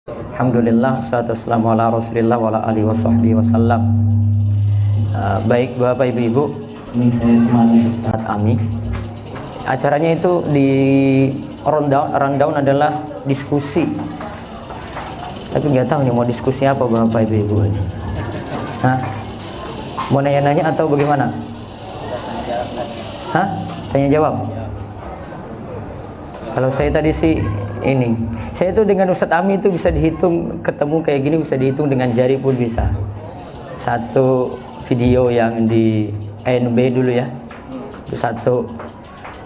Alhamdulillah, salatu wassalamu ala rasulillah wa ala alihi wa sahbihi wasallam. Baik Bapak Ibu-Ibu, ini saya temani Ustaz Ami. Acaranya itu di rundown adalah diskusi. Tapi nggak tahu nih mau diskusi apa Bapak Ibu-Ibu ini. Hah? Mau nanya-nanya atau bagaimana? Hah? Tanya jawab? Kalau saya tadi sih ini, saya itu dengan Ustadz Ami itu bisa dihitung, ketemu kayak gini bisa dihitung dengan jari pun bisa. Satu video yang di ANB dulu ya, itu satu.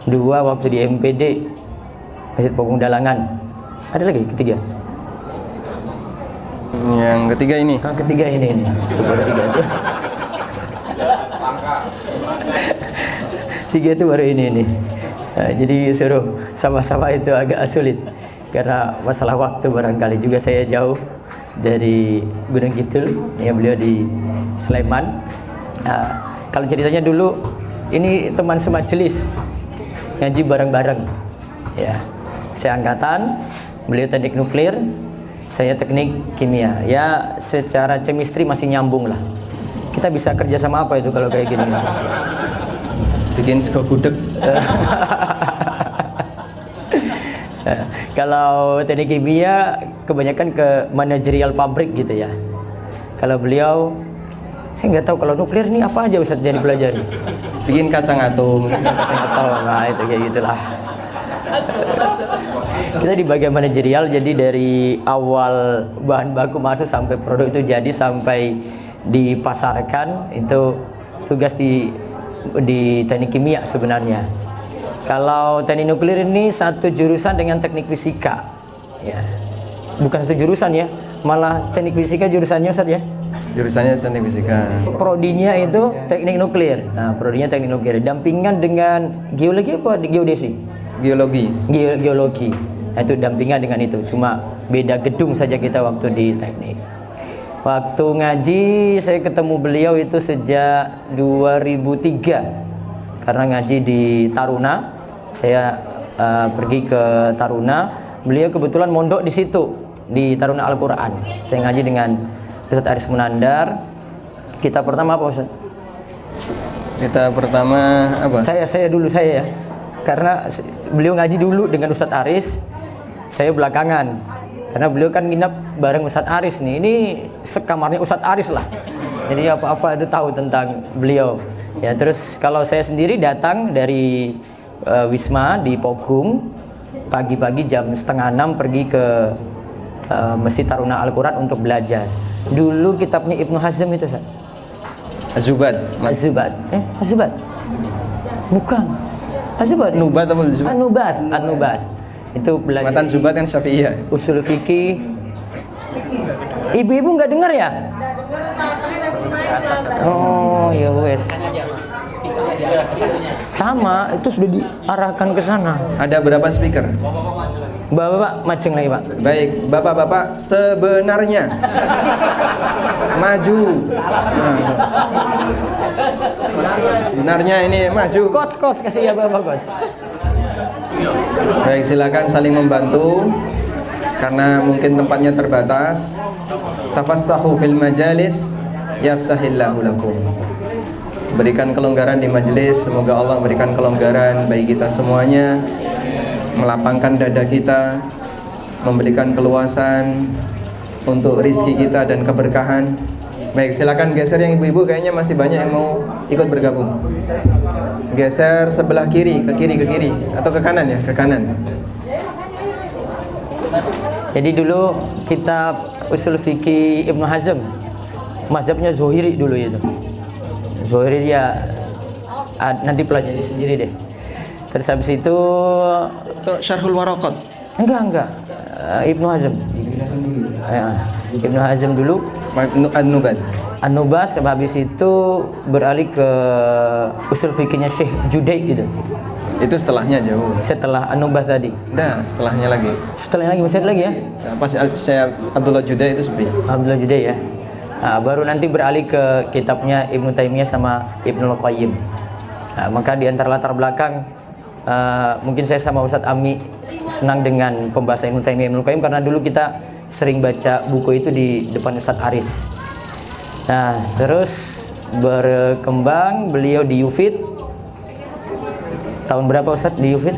Dua waktu di MPD Masjid Pogung Dalangan. Ada lagi ketiga? Yang ketiga ini. Ketiga ini. Itu baru tiga itu. Tiga itu baru ini. Nah, jadi suruh sama-sama itu agak sulit karena masalah waktu barangkali juga saya jauh dari Gunung Kidul ya, beliau di Sleman. Nah, kalau ceritanya dulu ini teman semajelis ngaji bareng-bareng ya, saya angkatan, beliau teknik nuklir, saya teknik kimia ya, secara chemistry masih nyambung lah. Kita bisa kerja sama apa itu kalau kayak gini? Bikin sego gudeg. Kalau teknik kimia kebanyakan ke manajerial pabrik gitu ya. Kalau beliau, saya nggak tahu kalau nuklir nih apa aja Ustadz jadi pelajari. Bikin kacang atom. Kacang atom, nah itu kayak gitulah. Kita di bagian manajerial, jadi dari awal bahan baku masuk sampai produk itu jadi sampai dipasarkan itu tugas di teknik kimia sebenarnya. Kalau teknik nuklir ini satu jurusan dengan teknik fisika ya, bukan satu jurusan ya, malah teknik fisika jurusannya Ustaz ya, Jurusannya teknik fisika. prodinya itu teknik nuklir. Nah, prodinya teknik nuklir, dampingan dengan geologi apa geodesi? Geologi. Geologi. Nah, itu dampingan dengan itu, cuma beda gedung saja kita waktu di teknik. Waktu ngaji saya ketemu beliau itu sejak 2003 karena ngaji di Taruna. Saya pergi ke Taruna, beliau kebetulan mondok di situ di Taruna Al-Quran. Saya ngaji dengan Ustadz Aris Munandar. Kita pertama apa Ustadz? Kita pertama apa? Saya dulu ya, karena beliau ngaji dulu dengan Ustadz Aris, saya belakangan. Karena beliau kan nginap bareng Ustadz Aris nih, ini sekamarnya Ustadz Aris lah. Jadi apa-apa itu tahu tentang beliau. Ya, terus kalau saya sendiri datang dari Wisma di Pogung, pagi-pagi jam 5:30 pergi ke Masjid Taruna Al-Quran untuk belajar. Dulu kitabnya Ibnu Hazm itu Ustaz. Az-Zubad. Az-Zubad? Bukan. Az-Zubad. Nubat apa Zubad? An-Nubas. Itu belajar. Matan Zubad kan Syafi'iyah. Usul fikih. Ibu-ibu nggak dengar ya? Oh, ya wes. Sama, itu sudah diarahkan ke sana. Ada berapa speaker? Bapak macing lagi Pak. Baik, bapak-bapak sebenarnya maju. Sebenarnya ini maju. Coach kasih ya Bapak coach. Baik, silakan saling membantu karena mungkin tempatnya terbatas. Tafassahu fil majalis yafsahillahu lakum. Berikan kelonggaran di majelis, semoga Allah berikan kelonggaran bagi kita semuanya, melapangkan dada kita, memberikan keluasan untuk rizki kita dan keberkahan. Baik, silakan geser yang ibu-ibu, kayaknya masih banyak yang mau ikut bergabung. Geser sebelah kiri, ke kiri atau ke kanan ya, ke kanan. Jadi dulu kitab Usul Fikih Ibnu Hazm, mazhabnya Zuhiri dulu itu. Zuhiri ya nanti pelajari sendiri deh. Terus habis itu Syarhul Waraqat. Enggak. Ibnu Hazm. Ibnu Hazm dulu. An-Nubas, habis itu beralih ke usul fikihnya Syekh Judaid gitu. Itu setelahnya jauh. Setelah An-Nubas tadi. Nah, setelahnya lagi. Setelahnya lagi masih ada lagi ya? Pas saya Abdullah Judaid itu sepi. Abdullah Judaid ya. Nah, baru nanti beralih ke kitabnya Ibnu Taimiyah sama Ibnul Qayyim. Nah, maka di antara latar belakang mungkin saya sama Ustadz Ami senang dengan pembahasan Ibnu Taimiyah Ibnul Qayyim karena dulu kita sering baca buku itu di depan Ustadz Aris. Nah, terus berkembang beliau di UFIT. Tahun berapa Ustadz di UFIT?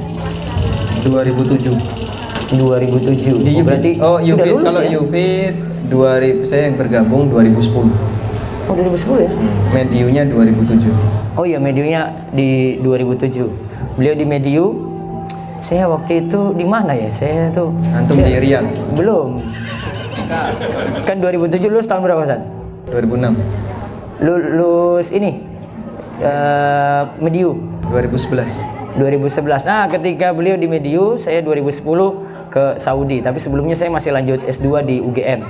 2007. 2007. Di Berarti UFIT, sudah lulus kalau ya? UFIT 2000, saya yang bergabung 2010. Oh, 2010 ya? Mediunya 2007. Oh iya, Mediunya di 2007. Beliau di Mediu. Saya waktu itu di mana ya? Saya tuh Antum di Riyadh. belum. Kan 2007 lulus tahun berapa, Ustaz? 2006. Lulus ini Mediu 2011. 2011. Nah, ketika beliau di Mediu, saya 2010 ke Saudi. Tapi sebelumnya saya masih lanjut S2 di UGM.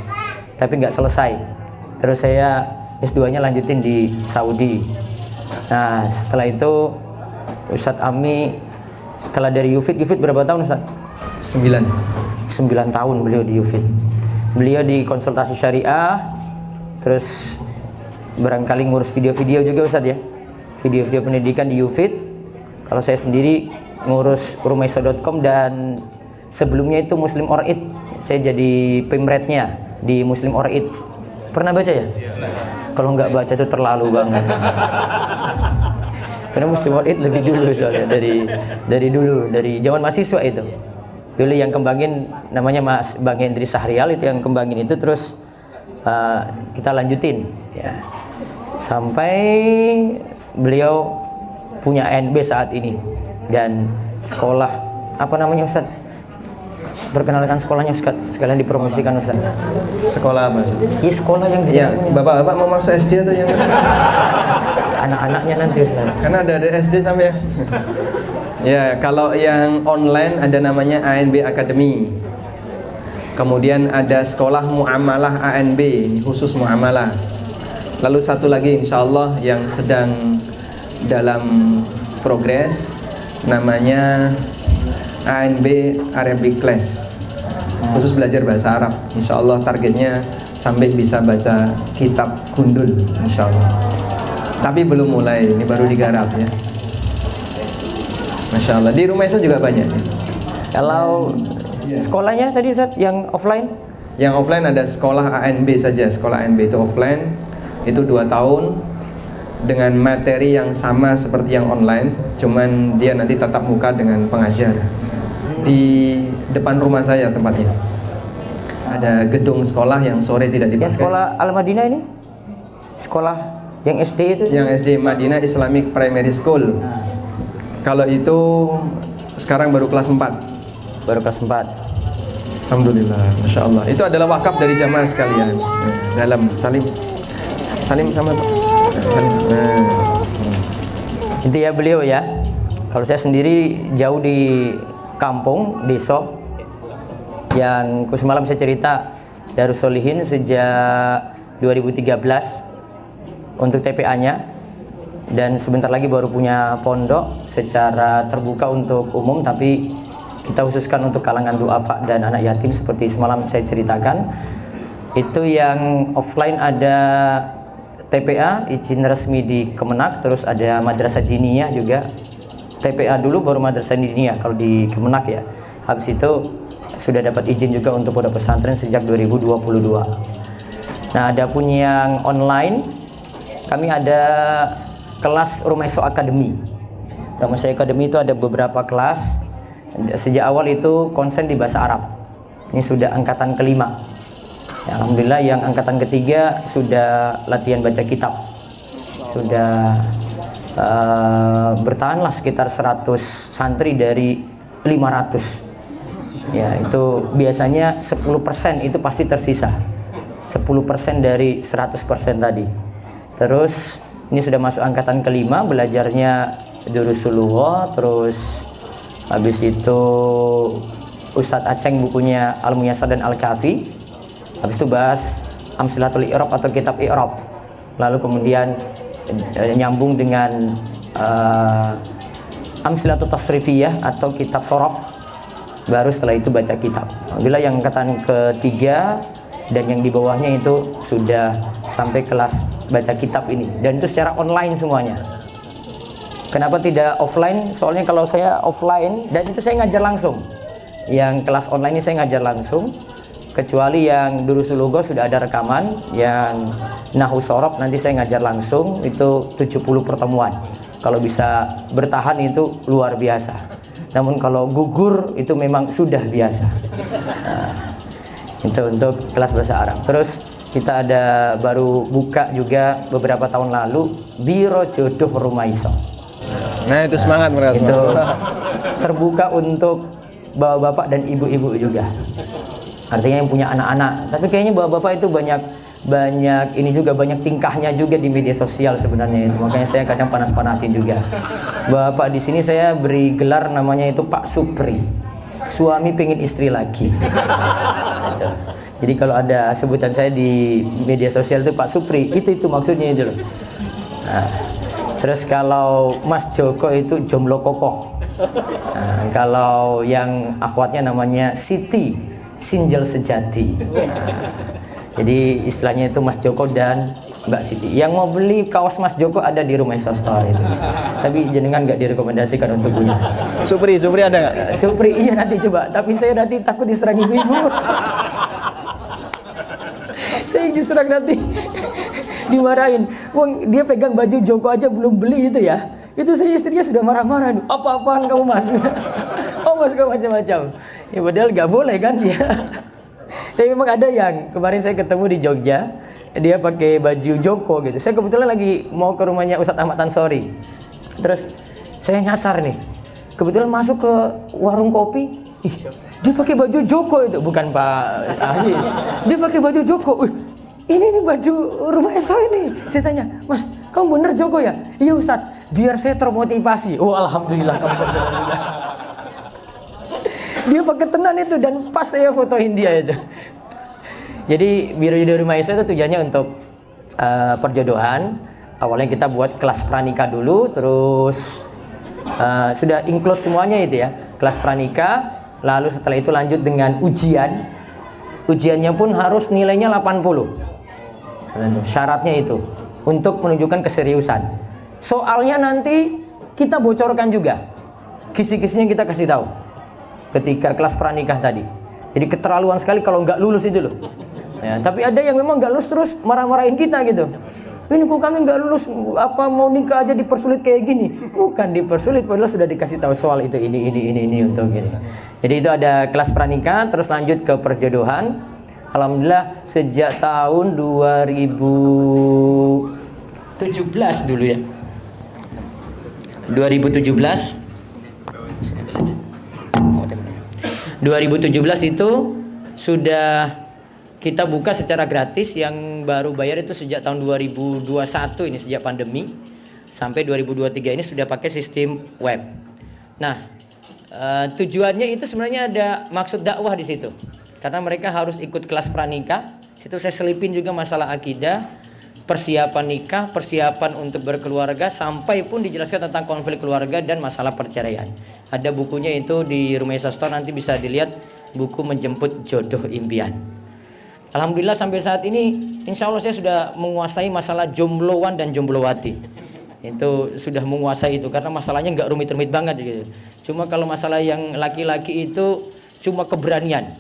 Tapi nggak selesai. Terus saya S2-nya lanjutin di Saudi. Nah, setelah itu Ustadz Ami setelah dari UFIT berapa tahun Ustadz? 9. 9 tahun beliau di UFIT. Beliau di konsultasi syariah, terus barangkali ngurus video-video juga Ustadz ya. Video-video pendidikan di UFIT. Kalau saya sendiri ngurus rumaiso.com dan sebelumnya itu Muslim Orid. Saya jadi pemretnya di Muslim Orid. Pernah baca ya? Kalau nggak baca itu terlalu banget. Karena Muslim Orid lebih dulu soalnya dari dulu, dari zaman mahasiswa itu. Dulu yang kembangin namanya Mas Bang Hendri Sahrial, itu yang kembangin itu, terus kita lanjutin ya. Sampai beliau punya ANB saat ini dan sekolah apa namanya Ustaz? Perkenalkan sekolahnya Ustaz, sekalian dipromosikan Ustaz. Sekolah apa? Iya, sekolah yang Ya, bapak-bapak mau masuk SD atau yang anak-anaknya nanti Ustaz. karena ada SD sampai ya. Ya, kalau yang online ada namanya ANB Academy. Kemudian ada sekolah muamalah ANB, khusus muamalah. Lalu satu lagi insya Allah yang sedang dalam progres namanya ANB Arabic Class, khusus belajar bahasa Arab. Insya Allah targetnya sampai bisa baca kitab gundul insya Allah. Tapi belum mulai, ini baru digarap ya. Masya Allah. Di rumah itu juga banyak ya. Kalau sekolahnya tadi Ustaz yang offline? Yang offline ada sekolah ANB saja. Sekolah ANB itu offline, itu 2 tahun dengan materi yang sama seperti yang online, cuman dia nanti tatap muka dengan pengajar. Di depan rumah saya tempatnya. Ada gedung sekolah yang sore tidak dipakai. Yang sekolah Al-Madinah ini? Sekolah yang SD itu? Yang SD Madinah Islamic Primary School. Kalau itu sekarang baru kelas 4. Baru kelas 4. Alhamdulillah, Masya Allah. Itu adalah wakaf dari jamaah sekalian. Dalam salim sama Pak. Salim. Itu ya beliau ya. Kalau saya sendiri jauh di kampung, desa, yang semalam saya cerita Darus Solihin sejak 2013 untuk TPA-nya, dan sebentar lagi baru punya pondok secara terbuka untuk umum, tapi kita khususkan untuk kalangan duafa dan anak yatim seperti semalam saya ceritakan. Itu yang offline ada TPA, izin resmi di Kemenak, terus ada Madrasah Diniyah juga. TPA dulu baru Madrasah Diniyah kalau di Kemenak ya. Habis itu sudah dapat izin juga untuk pondok pesantren sejak 2022. Nah, adapun yang online, kami ada kelas Rumaiso Academy. Rumaiso Academy itu ada beberapa kelas. Sejak awal itu konsen di bahasa Arab. Ini sudah angkatan kelima. Ya, alhamdulillah yang angkatan ketiga sudah latihan baca kitab. Sudah bertahanlah sekitar 100 santri dari 500. Ya, itu biasanya 10% itu pasti tersisa. 10% dari 100% tadi. Terus ini sudah masuk angkatan kelima, belajarnya Durusulullah, terus habis itu Ustadz Aceng bukunya Al-Muyassar dan Al-Kafi. Habis itu bahas Amsilatul I'rab atau kitab I'rab. Lalu kemudian nyambung dengan Amsilatul Tasrifiyah atau kitab Sorof. Baru setelah itu baca kitab. Alhamdulillah yang angkatan ketiga dan yang di bawahnya itu sudah sampai kelas baca kitab ini, dan itu secara online semuanya. Kenapa tidak offline? Soalnya kalau saya offline dan itu saya ngajar langsung. Yang kelas online ini saya ngajar langsung. kecuali yang Durusul Lugha sudah ada rekaman, yang Nahwu Shorof nanti saya ngajar langsung itu 70 pertemuan. Kalau bisa bertahan itu luar biasa. Namun kalau gugur itu memang sudah biasa. Nah, itu untuk kelas bahasa Arab. Terus kita ada baru buka juga beberapa tahun lalu Biro Jodoh Rumaiso. Nah itu semangat mereka. Itu terbuka untuk bapak-bapak dan ibu-ibu juga. Artinya yang punya anak-anak. Tapi kayaknya bapak-bapak itu banyak ini juga, banyak tingkahnya juga di media sosial sebenarnya itu. Makanya saya kadang panas-panasin juga. Bapak di sini saya beri gelar namanya itu Pak Supri. Suami pengen istri lagi. Gitu. Jadi kalau ada sebutan saya di media sosial itu Pak Supri, itu maksudnya itu loh. Nah, terus kalau Mas Joko itu jomblo kokoh. Nah, kalau yang akhwatnya namanya Siti, sinjel sejati. Nah, jadi istilahnya itu Mas Joko dan Mbak Siti. Yang mau beli kaos Mas Joko ada di Rumaiso Store itu. Tapi jenengan nggak direkomendasikan untuk punya. Supri ada nggak? Supri iya nanti coba. Tapi saya nanti takut diserang ibu-ibu. Saya diserang nanti dimarahin. Wong dia pegang baju Joko aja belum beli itu ya. Itu saya istrinya sudah marah-marah. Apa-apaan kamu Mas? Oh Mas kamu macam-macam. Ya padahal nggak boleh kan dia. Tapi memang ada yang kemarin saya ketemu di Jogja, dia pakai baju Joko gitu. Saya kebetulan lagi mau ke rumahnya Ustadz Ahmad Ansori. Terus saya nyasar nih. Kebetulan masuk ke warung kopi. Ih, dia pakai baju Joko itu, bukan Pak Aziz. Dia pakai baju Joko. Ini nih baju Rumaiso ini. Saya tanya, Mas, kamu bener Joko ya? Iya Ustadz, biar saya termotivasi. Oh alhamdulillah kamu alhamdulillah. Dia pakai tenan itu dan pas saya fotoin dia itu. Jadi Biro Jodoh Rumaiso itu tujuannya untuk perjodohan. Awalnya kita buat kelas pranikah dulu, terus sudah include semuanya itu ya, kelas pranikah. Lalu setelah itu lanjut dengan ujian. Ujiannya pun harus nilainya 80. Syaratnya itu untuk menunjukkan keseriusan. Soalnya nanti kita bocorkan juga. Kisi-kisinya kita kasih tahu ketika kelas pranikah tadi. Jadi keterlaluan sekali kalau nggak lulus itu loh. Ya, tapi ada yang memang nggak lulus terus marah-marahin kita gitu. Ini kok kami nggak lulus, apa mau nikah aja dipersulit kayak gini? Bukan dipersulit, padahal sudah dikasih tahu soal itu ini untuk gini. Jadi itu ada kelas pranikah, terus lanjut ke perjodohan. Alhamdulillah sejak tahun 2017 dulu ya. 2017 itu sudah kita buka secara gratis. Yang baru bayar itu sejak tahun 2021 ini, sejak pandemi sampai 2023 ini sudah pakai sistem web. Nah, tujuannya itu sebenarnya ada maksud dakwah di situ. Karena mereka harus ikut kelas pranikah. Situ saya selipin juga masalah akidah, persiapan nikah, persiapan untuk berkeluarga, sampai pun dijelaskan tentang konflik keluarga dan masalah perceraian. Ada bukunya itu di Rumaiso Store, nanti bisa dilihat buku Menjemput Jodoh Impian. Alhamdulillah sampai saat ini insya Allah saya sudah menguasai masalah jombloan dan jomblowati. Itu sudah menguasai itu karena masalahnya nggak rumit-rumit banget gitu. Cuma kalau masalah yang laki-laki itu cuma keberanian.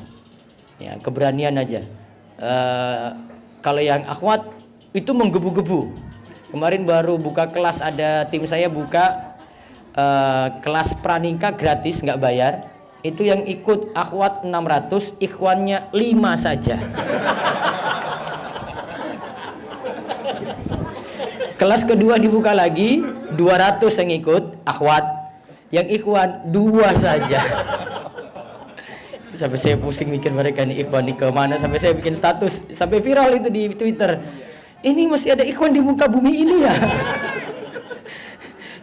Ya, keberanian aja. Kalau yang akhwat itu menggebu-gebu. Kemarin baru buka kelas, ada tim saya buka kelas pranikah gratis nggak bayar. Itu yang ikut akhwat 600, ikhwannya 5 saja. Kelas kedua dibuka lagi, 200 yang ikut akhwat, yang ikhwan 2 saja. Sampai saya pusing mikir mereka nih ikhwan nih kemana, sampai saya bikin status, sampai viral itu di Twitter. Ini masih ada ikhwan di muka bumi ini ya.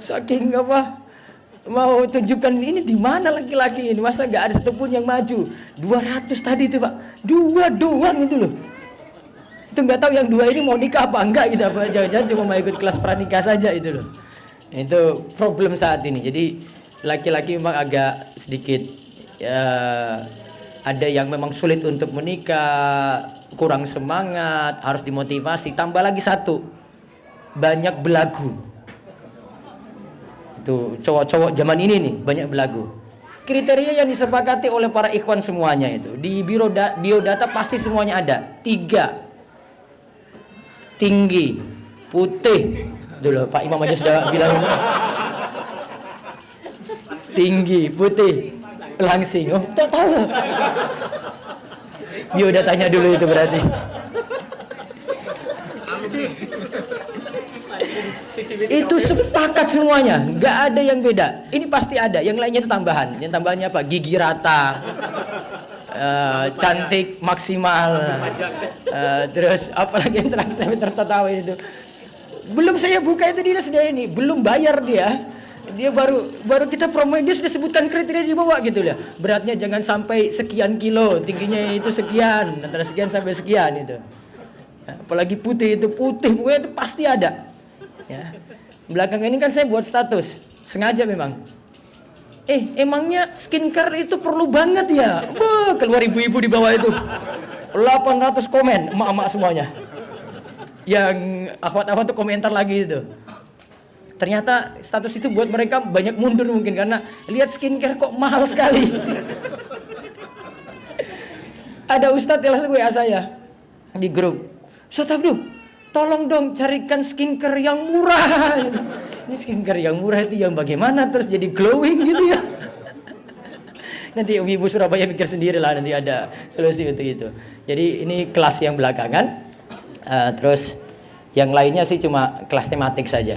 Saking apa? Mau tunjukkan ini di mana laki-laki ini, masa nggak ada satupun yang maju. 200 tadi itu Pak, 2 doang itu loh. Itu nggak tahu yang 2 ini mau nikah apa enggak gitu, apa jangan-jangan cuma mau ikut kelas pranikah saja itu loh. Itu problem saat ini. Jadi laki-laki memang agak sedikit ada yang memang sulit untuk menikah, kurang semangat, harus dimotivasi. Tambah lagi satu, banyak belagu. Tuh cowok-cowok zaman ini nih banyak belagu. kriteria yang disepakati oleh para ikhwan semuanya itu di biodata pasti semuanya ada. 3, tinggi, putih. Dulu Pak Imam aja sudah bilang tinggi, putih, langsing. Oh, tahu. Biodatanya dulu itu berarti. Itu sepakat semuanya, nggak ada yang beda. Ini pasti ada. Yang lainnya itu tambahan. Yang tambahannya apa? Gigi rata, cantik maksimal, terus apalagi yang terakhir sampai tertawa itu. Belum saya buka itu dia sudah ini, belum bayar dia. Dia baru kita promoin, dia sudah sebutkan kriteria di bawah gitu lah. Beratnya jangan sampai sekian kilo, tingginya itu sekian, antara sekian sampai sekian itu. Apalagi putih itu putih, pokoknya itu pasti ada. Ya. Belakang ini kan saya buat status, sengaja memang. Emangnya skincare itu perlu banget ya? Keluar ibu-ibu di bawah itu. 800 komen, emak-emak semuanya. Yang akhwat-akhwat tuh komentar lagi itu. Ternyata status itu buat mereka banyak mundur mungkin karena lihat skincare kok mahal sekali. Ada ustadz yang langsung WA saya di grup. Ustadz Abdul, tolong dong carikan skincare yang murah. Ini skincare yang murah itu yang bagaimana terus jadi glowing gitu ya. Nanti ibu Surabaya mikir sendiri lah, nanti ada solusi untuk itu. Jadi ini kelas yang belakangan. Terus yang lainnya sih cuma kelas tematik saja.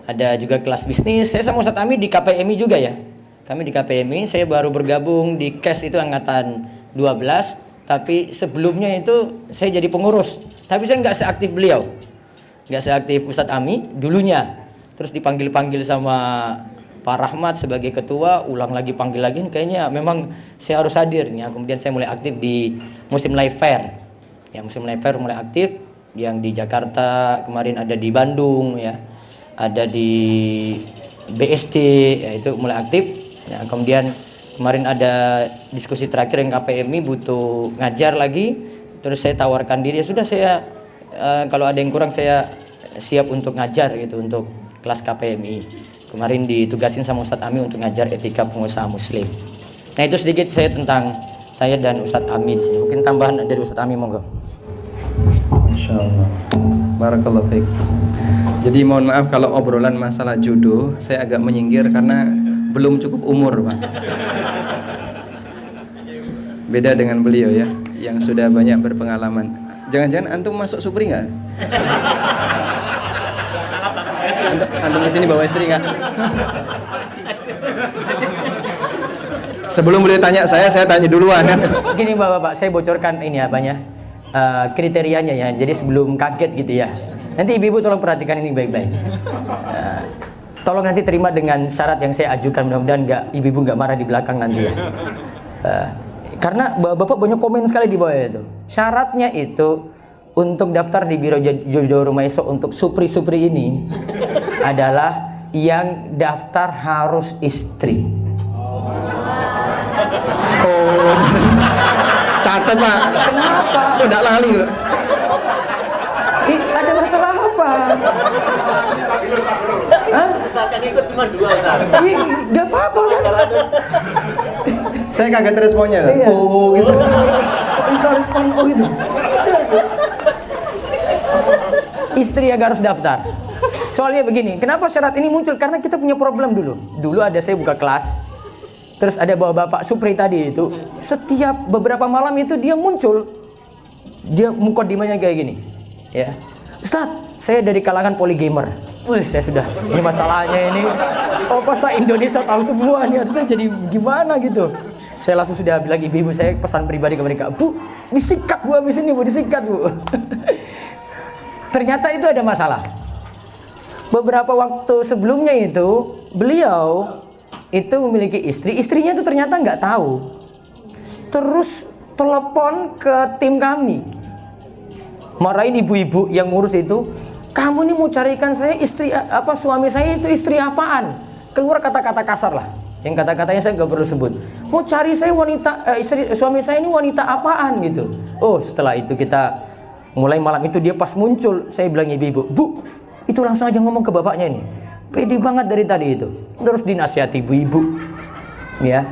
Ada juga kelas bisnis. Saya sama Ustadz Ami di KPMI juga ya. Kami di KPMI, saya baru bergabung di KES itu angkatan 12. Tapi sebelumnya itu saya jadi pengurus. Tapi saya nggak seaktif beliau. Nggak seaktif Ustadz Ami dulunya. Terus dipanggil-panggil sama Pak Rahmat sebagai ketua, ulang lagi panggil lagi. Kayaknya memang saya harus hadir nih. Kemudian saya mulai aktif di Muslim Life Fair. Ya, Muslim Life Fair mulai aktif. Yang di Jakarta, kemarin ada di Bandung ya. Ada di BSD, ya itu mulai aktif. Ya, kemudian kemarin ada diskusi terakhir yang KPMI butuh ngajar lagi. Terus saya tawarkan diri, ya sudah saya kalau ada yang kurang saya siap untuk ngajar gitu untuk kelas KPMI. Kemarin ditugasin sama Ustadz Ami untuk ngajar etika pengusaha muslim. Nah itu sedikit saya tentang saya dan Ustadz Ami di sini. Mungkin tambahan dari Ustadz Ami, monggo. Insyaallah. Barakallahu fiik. Jadi mohon maaf kalau obrolan masalah jodoh saya agak menyinggir karena belum cukup umur, Pak. Beda dengan beliau ya, yang sudah banyak berpengalaman. Jangan-jangan antum masuk Supri nggak? Antum di sini bawa istri nggak? Sebelum beliau tanya saya tanya duluan kan. Gini Bapak, saya bocorkan ini apanya kriterianya ya. Jadi sebelum kaget gitu ya. Nanti ibu-ibu tolong perhatikan ini baik-baik. Tolong nanti terima dengan syarat yang saya ajukan, mudah-mudahan ibu-ibu nggak marah di belakang nanti ya. Karena bapak banyak komen sekali di bawah itu. Syaratnya itu untuk daftar di Biro Jodoh Rumah Esok untuk supri-supri ini adalah yang daftar harus istri. Oh, catat Pak. Kenapa? Udah lali. Ada masalah apa? Yang ikut cuma 2 Ustaz. Gak apa-apa kan? Saya kaget responnya. Iya. Oh gitu. Bisa respon oh gitu. Istri yang harus daftar. Soalnya begini, kenapa syarat ini muncul? Karena kita punya problem dulu. Dulu ada saya buka kelas. Terus ada bapak Supri tadi itu, setiap beberapa malam itu dia muncul. Dia mukadimahnya kayak gini. Ya. Ustadz, saya dari kalangan polygamer. Wih, saya sudah, ini masalahnya ini. Oh, masa Indonesia tahu semua nih, aduh saya jadi gimana gitu. Saya langsung sudah bilang ibu-ibu saya pesan pribadi ke mereka, Bu, disikat Bu habis ini Bu, disikat Bu. Ternyata itu ada masalah. Beberapa waktu sebelumnya itu, beliau itu memiliki istri, istrinya itu ternyata nggak tahu. Terus telepon ke tim kami, marahin ibu-ibu yang ngurus itu, kamu ini mau carikan saya istri apa, suami saya itu istri apaan? Keluar kata-kata kasar lah, yang kata-katanya saya nggak perlu sebut. Mau cari saya wanita, suami saya ini wanita apaan gitu. Oh, setelah itu kita mulai malam itu dia pas muncul, saya bilang ibu-ibu, Bu, itu langsung aja ngomong ke bapaknya ini. Pede banget dari tadi itu. Terus dinasihati ibu-ibu. Ya.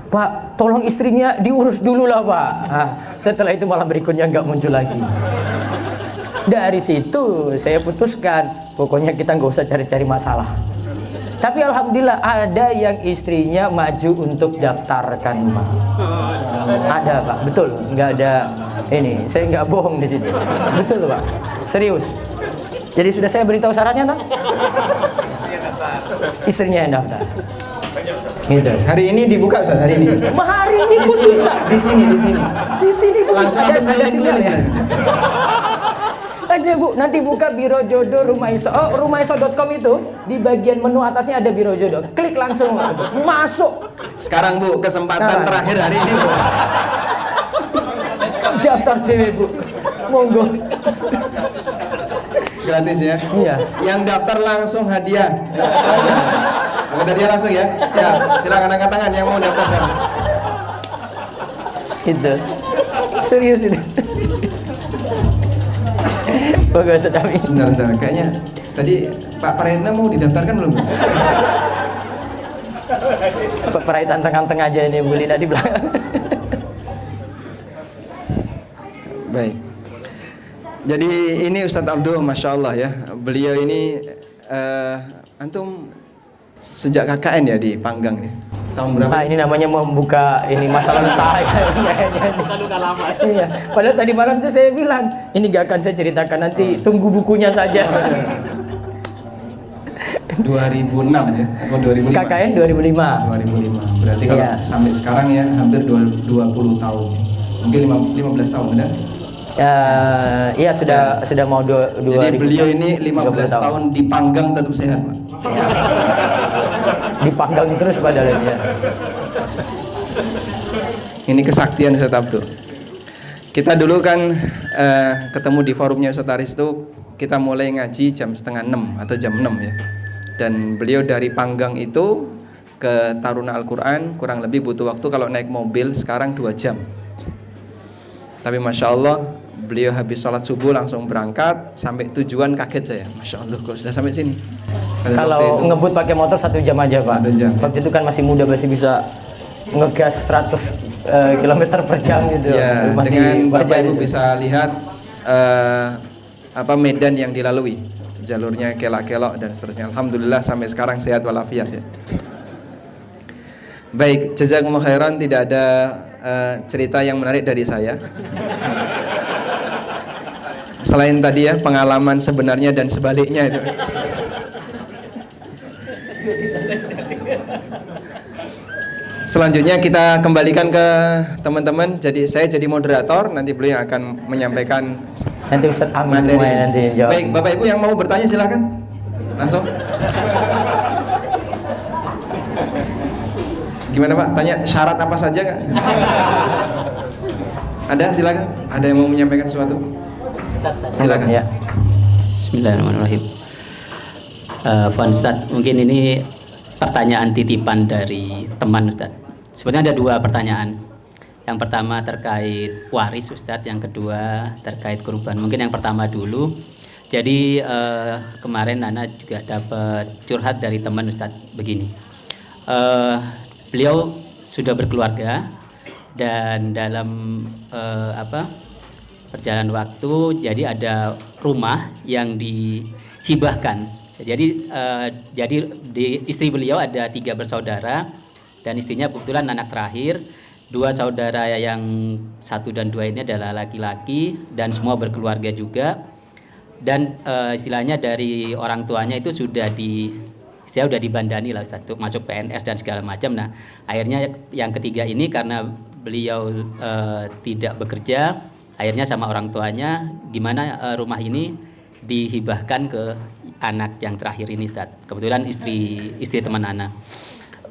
Pak, tolong istrinya diurus dulu lah Pak. Nah, setelah itu malam berikutnya nggak muncul lagi. Dari situ saya putuskan, pokoknya kita nggak usah cari-cari masalah. Tapi alhamdulillah ada yang istrinya maju untuk daftarkan Pak. Ada Pak, betul, nggak ada ini, saya nggak bohong di sini. Betul Pak, serius. Jadi sudah saya beritahu syaratnya tak? Istrinya yang daftar. Gitu. Hari ini dibuka Ustaz, hari ini. Hari ini pun bisa. Di sini. Di sini pun Langsung bisa. ambil Ada sinyal ya. link. Ada Bu, nanti buka Biro Jodoh Rumah Iso. Oh, rumahiso.com itu di bagian menu atasnya ada Biro Jodoh. Klik langsung masuk. Sekarang Bu, kesempatan terakhir hari ini Bu. Daftar dewe Bu. Monggo. Gratis ya. Iya. Yang daftar langsung hadiah. Udah dia langsung ya. Siap. Silakan angkat tangan yang mau daftar siapa. Itu. Serius itu. Bagus Ustaz Amin. Sebentar. Kayaknya tadi Pak Praetno mau didaftarkan belum? Apa peraih tantang-tantang aja ini Bu Lina di belakang. Baik. Jadi ini Ustadz Abdul, Masya Allah ya. Beliau ini antum sejak KKN ya di Panggang ya. Tahun berapa? Nah, ini namanya membuka ini masalah usaha kayaknya. Luka lama. Iya. Padahal tadi malam tuh saya bilang, ini gak akan saya ceritakan, nanti tunggu bukunya saja. 2006 ya? Oh 2005? KKN 2005. 2005. Berarti kalau Iya. sampai sekarang ya hampir 20 tahun. Mungkin 15 tahun udah? Iya sudah mau 2000. Jadi beliau ini 15 tahun dipanggang tetap sehat Pak. Ya. Dipanggang terus padahal ya. Ini kesaktian Ustadz Abdul. Kita dulu kan ketemu di forumnya Ustadz Aris itu, kita mulai ngaji jam 5:30 atau jam 6 ya. Dan beliau dari Panggang itu ke Taruna Al-Quran kurang lebih butuh waktu kalau naik mobil sekarang 2 jam. Tapi Masya Allah beliau habis sholat subuh langsung berangkat, sampai tujuan kaget saya. Masya Allah kok sudah sampai sini. Kalau ngebut pakai motor 1 jam aja Pak. 1 jam. Waktu itu kan masih muda, masih bisa ngegas 100 km per jam gitu. Ya, Masih dengan Bapak wajar Ibu itu. bisa lihat medan yang dilalui, jalurnya kelak-kelok dan seterusnya. Alhamdulillah sampai sekarang sehat walafiat ya. Baik, jazakumullah khairan, tidak ada cerita yang menarik dari saya. Selain tadi ya pengalaman sebenarnya dan sebaliknya itu. Selanjutnya kita kembalikan ke teman-teman. Jadi saya jadi moderator, nanti beliau yang akan menyampaikan Nanti Ustadz Amin materi. semuanya nanti yang jawab. Baik, Bapak Ibu yang mau bertanya silakan. Langsung. Gimana Pak? Tanya syarat apa saja Kak? Ada silakan. Ada yang mau menyampaikan sesuatu? Silakan. Ya. Bismillahirrahmanirrahim. Van Ustadz, mungkin ini pertanyaan titipan dari teman Ustadz. Sebenarnya ada 2 pertanyaan. Yang pertama terkait waris Ustadz, yang kedua terkait kurban. Mungkin yang pertama dulu. Jadi kemarin Nana juga dapat curhat dari teman Ustadz begini. Beliau sudah berkeluarga dan dalam perjalanan waktu jadi ada rumah yang dihibahkan. Jadi istri beliau ada 3 bersaudara dan istrinya kebetulan anak terakhir. 2 saudara yang 1 dan 2 ini adalah laki-laki dan semua berkeluarga juga. Dan istilahnya dari orang tuanya itu sudah dibandani lah Ustaz, untuk masuk PNS dan segala macam. Nah akhirnya yang ketiga ini karena beliau tidak bekerja, akhirnya sama orang tuanya gimana rumah ini dihibahkan ke anak yang terakhir ini Ustaz. Kebetulan istri teman Ana.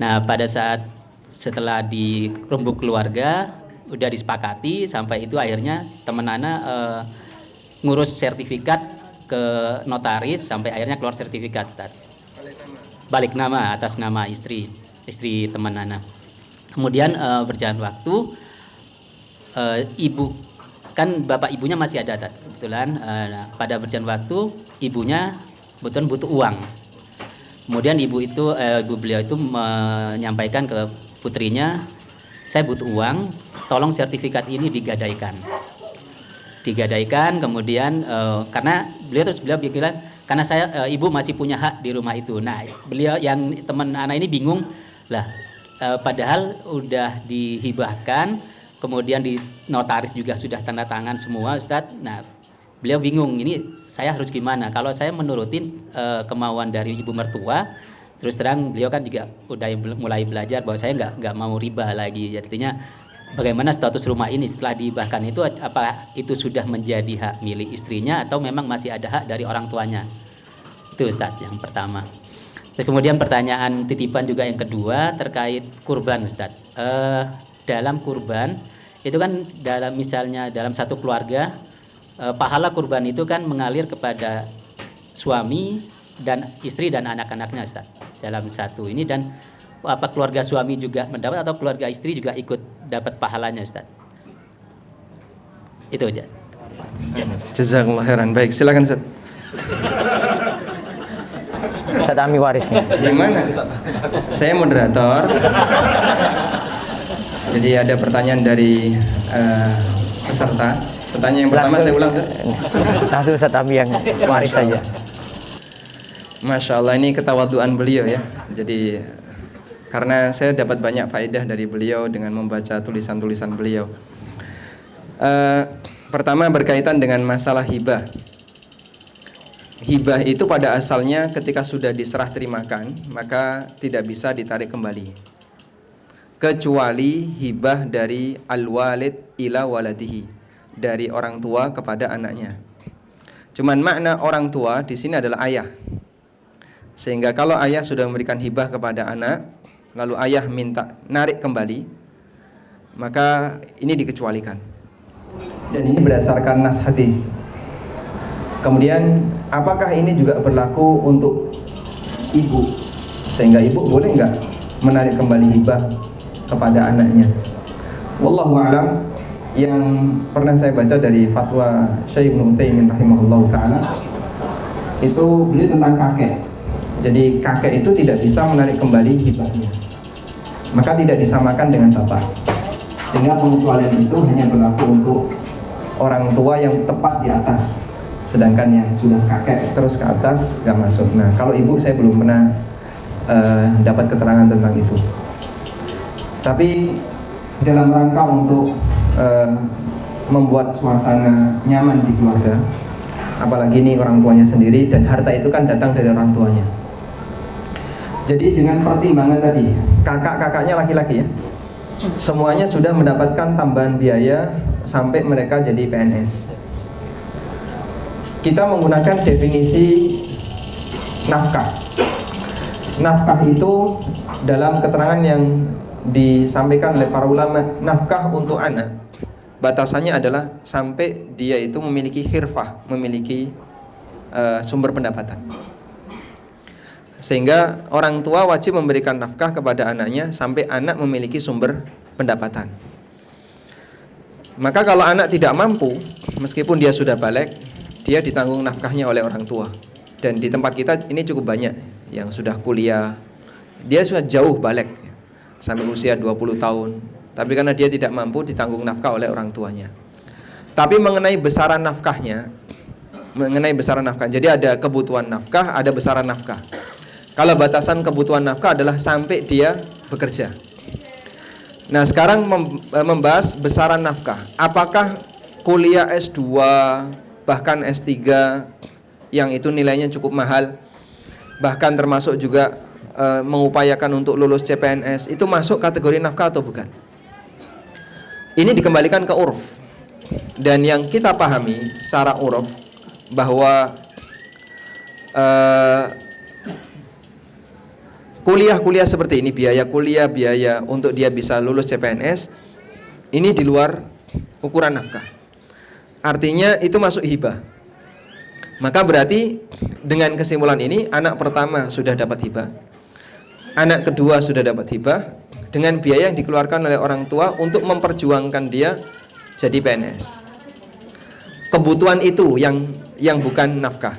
Nah pada saat setelah di rembuk keluarga udah disepakati sampai itu akhirnya teman Ana ngurus sertifikat ke notaris sampai akhirnya keluar sertifikat Ustaz. Balik nama atas nama istri teman Ana. Kemudian berjalan waktu, ibu kan bapak ibunya masih ada Ustaz. Kebetulan pada berjalan waktu ibunya kebetulan butuh uang. Kemudian ibu beliau itu menyampaikan ke putrinya, saya butuh uang, tolong sertifikat ini digadaikan. Kemudian karena beliau bilang karena ibu masih punya hak di rumah itu. Nah, beliau yang teman anak ini bingung lah, padahal udah dihibahkan, kemudian di notaris juga sudah tanda tangan semua, Ustadz. Nah, beliau bingung, ini saya harus gimana? Kalau saya menurutin kemauan dari ibu mertua, terus terang beliau kan juga udah mulai belajar bahwa saya nggak mau riba lagi. Artinya bagaimana status rumah ini setelah dihibahkan itu, apa itu sudah menjadi hak milik istrinya atau memang masih ada hak dari orang tuanya? Itu Ustadz yang pertama. Terus kemudian pertanyaan titipan juga yang kedua terkait kurban, Ustadz. Dalam kurban itu kan misalnya dalam satu keluarga, pahala kurban itu kan mengalir kepada suami dan istri dan anak-anaknya, Ustadz, dalam satu ini. Dan apa keluarga suami juga mendapat atau keluarga istri juga ikut dapat pahalanya, Ustaz? Itu aja. Jazakallah khairan. Baik, silakan Ustaz. Ustaz Ami warisnya. Gimana? Saya moderator. Jadi ada pertanyaan dari peserta. Pertanyaan yang pertama saya ulang, Ustaz. Langsung Ustaz Ami yang waris saja. Masya Allah, ini ketawaduan beliau ya. Jadi karena saya dapat banyak faedah dari beliau dengan membaca tulisan-tulisan beliau. Pertama berkaitan dengan masalah hibah. Hibah itu pada asalnya ketika sudah diserah terimakan, maka tidak bisa ditarik kembali, kecuali hibah dari al-walid ila waladihi, dari orang tua kepada anaknya. Cuman makna orang tua di sini adalah ayah. Sehingga kalau ayah sudah memberikan hibah kepada anak, lalu ayah minta narik kembali, maka ini dikecualikan. Dan ini berdasarkan nas hadis. Kemudian apakah ini juga berlaku untuk ibu? Sehingga ibu boleh nggak menarik kembali hibah kepada anaknya? Wallahu a'lam. Yang pernah saya baca dari fatwa Syekh Ibnu Utsaimin rahimahullah ta'ala, itu beliau tentang kakek. Jadi kakek itu tidak bisa menarik kembali hibahnya, maka tidak disamakan dengan bapak. Sehingga pengecualian itu hanya berlaku untuk orang tua yang tepat di atas, sedangkan yang sudah kakek terus ke atas gak masuk. Nah, kalau ibu saya belum pernah dapat keterangan tentang itu. Tapi dalam rangka untuk membuat suasana nyaman di keluarga, apalagi ini orang tuanya sendiri, dan harta itu kan datang dari orang tuanya. Jadi dengan pertimbangan tadi, kakak-kakaknya laki-laki ya, semuanya sudah mendapatkan tambahan biaya sampai mereka jadi PNS. Kita menggunakan definisi nafkah. Nafkah itu dalam keterangan yang disampaikan oleh para ulama, nafkah untuk anak batasannya adalah sampai dia itu memiliki khirfah, memiliki sumber pendapatan. Sehingga orang tua wajib memberikan nafkah kepada anaknya sampai anak memiliki sumber pendapatan. Maka kalau anak tidak mampu, meskipun dia sudah balik, dia ditanggung nafkahnya oleh orang tua. Dan di tempat kita ini cukup banyak yang sudah kuliah, dia sudah jauh balik sampai usia 20 tahun, tapi karena dia tidak mampu, ditanggung nafkah oleh orang tuanya. Tapi mengenai besaran nafkahnya, jadi ada kebutuhan nafkah, ada besaran nafkah. Kalau batasan kebutuhan nafkah adalah sampai dia bekerja. Nah, sekarang membahas besaran nafkah. Apakah kuliah S2 bahkan S3 yang itu nilainya cukup mahal, bahkan termasuk juga mengupayakan untuk lulus CPNS, itu masuk kategori nafkah atau bukan? Ini dikembalikan ke uruf. Dan yang kita pahami secara uruf bahwa kuliah-kuliah seperti ini, biaya kuliah, biaya untuk dia bisa lulus CPNS, ini di luar ukuran nafkah. Artinya itu masuk hibah. Maka berarti dengan kesimpulan ini, anak pertama sudah dapat hibah, anak kedua sudah dapat hibah, dengan biaya yang dikeluarkan oleh orang tua untuk memperjuangkan dia jadi PNS. Kebutuhan itu yang bukan nafkah.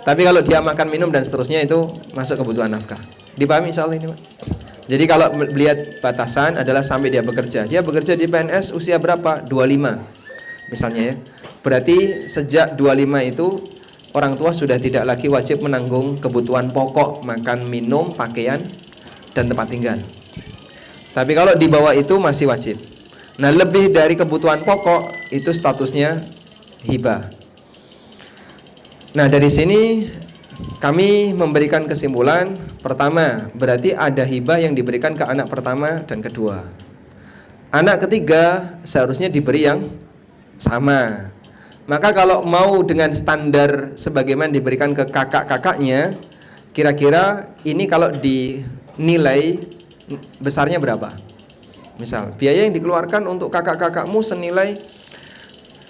Tapi kalau dia makan, minum dan seterusnya itu masuk kebutuhan nafkah. Dipahami insyaallah ini, Pak? Jadi kalau melihat batasan adalah sampai dia bekerja. Dia bekerja di PNS usia berapa? 25 misalnya ya. Berarti sejak 25 itu orang tua sudah tidak lagi wajib menanggung kebutuhan pokok, makan, minum, pakaian, dan tempat tinggal. Tapi kalau di bawah itu masih wajib. Nah, lebih dari kebutuhan pokok itu statusnya hibah. Nah, dari sini kami memberikan kesimpulan, pertama, berarti ada hibah yang diberikan ke anak pertama dan kedua. Anak ketiga seharusnya diberi yang sama. Maka kalau mau dengan standar sebagaimana diberikan ke kakak-kakaknya, kira-kira ini kalau dinilai besarnya berapa? Misal, biaya yang dikeluarkan untuk kakak-kakakmu senilai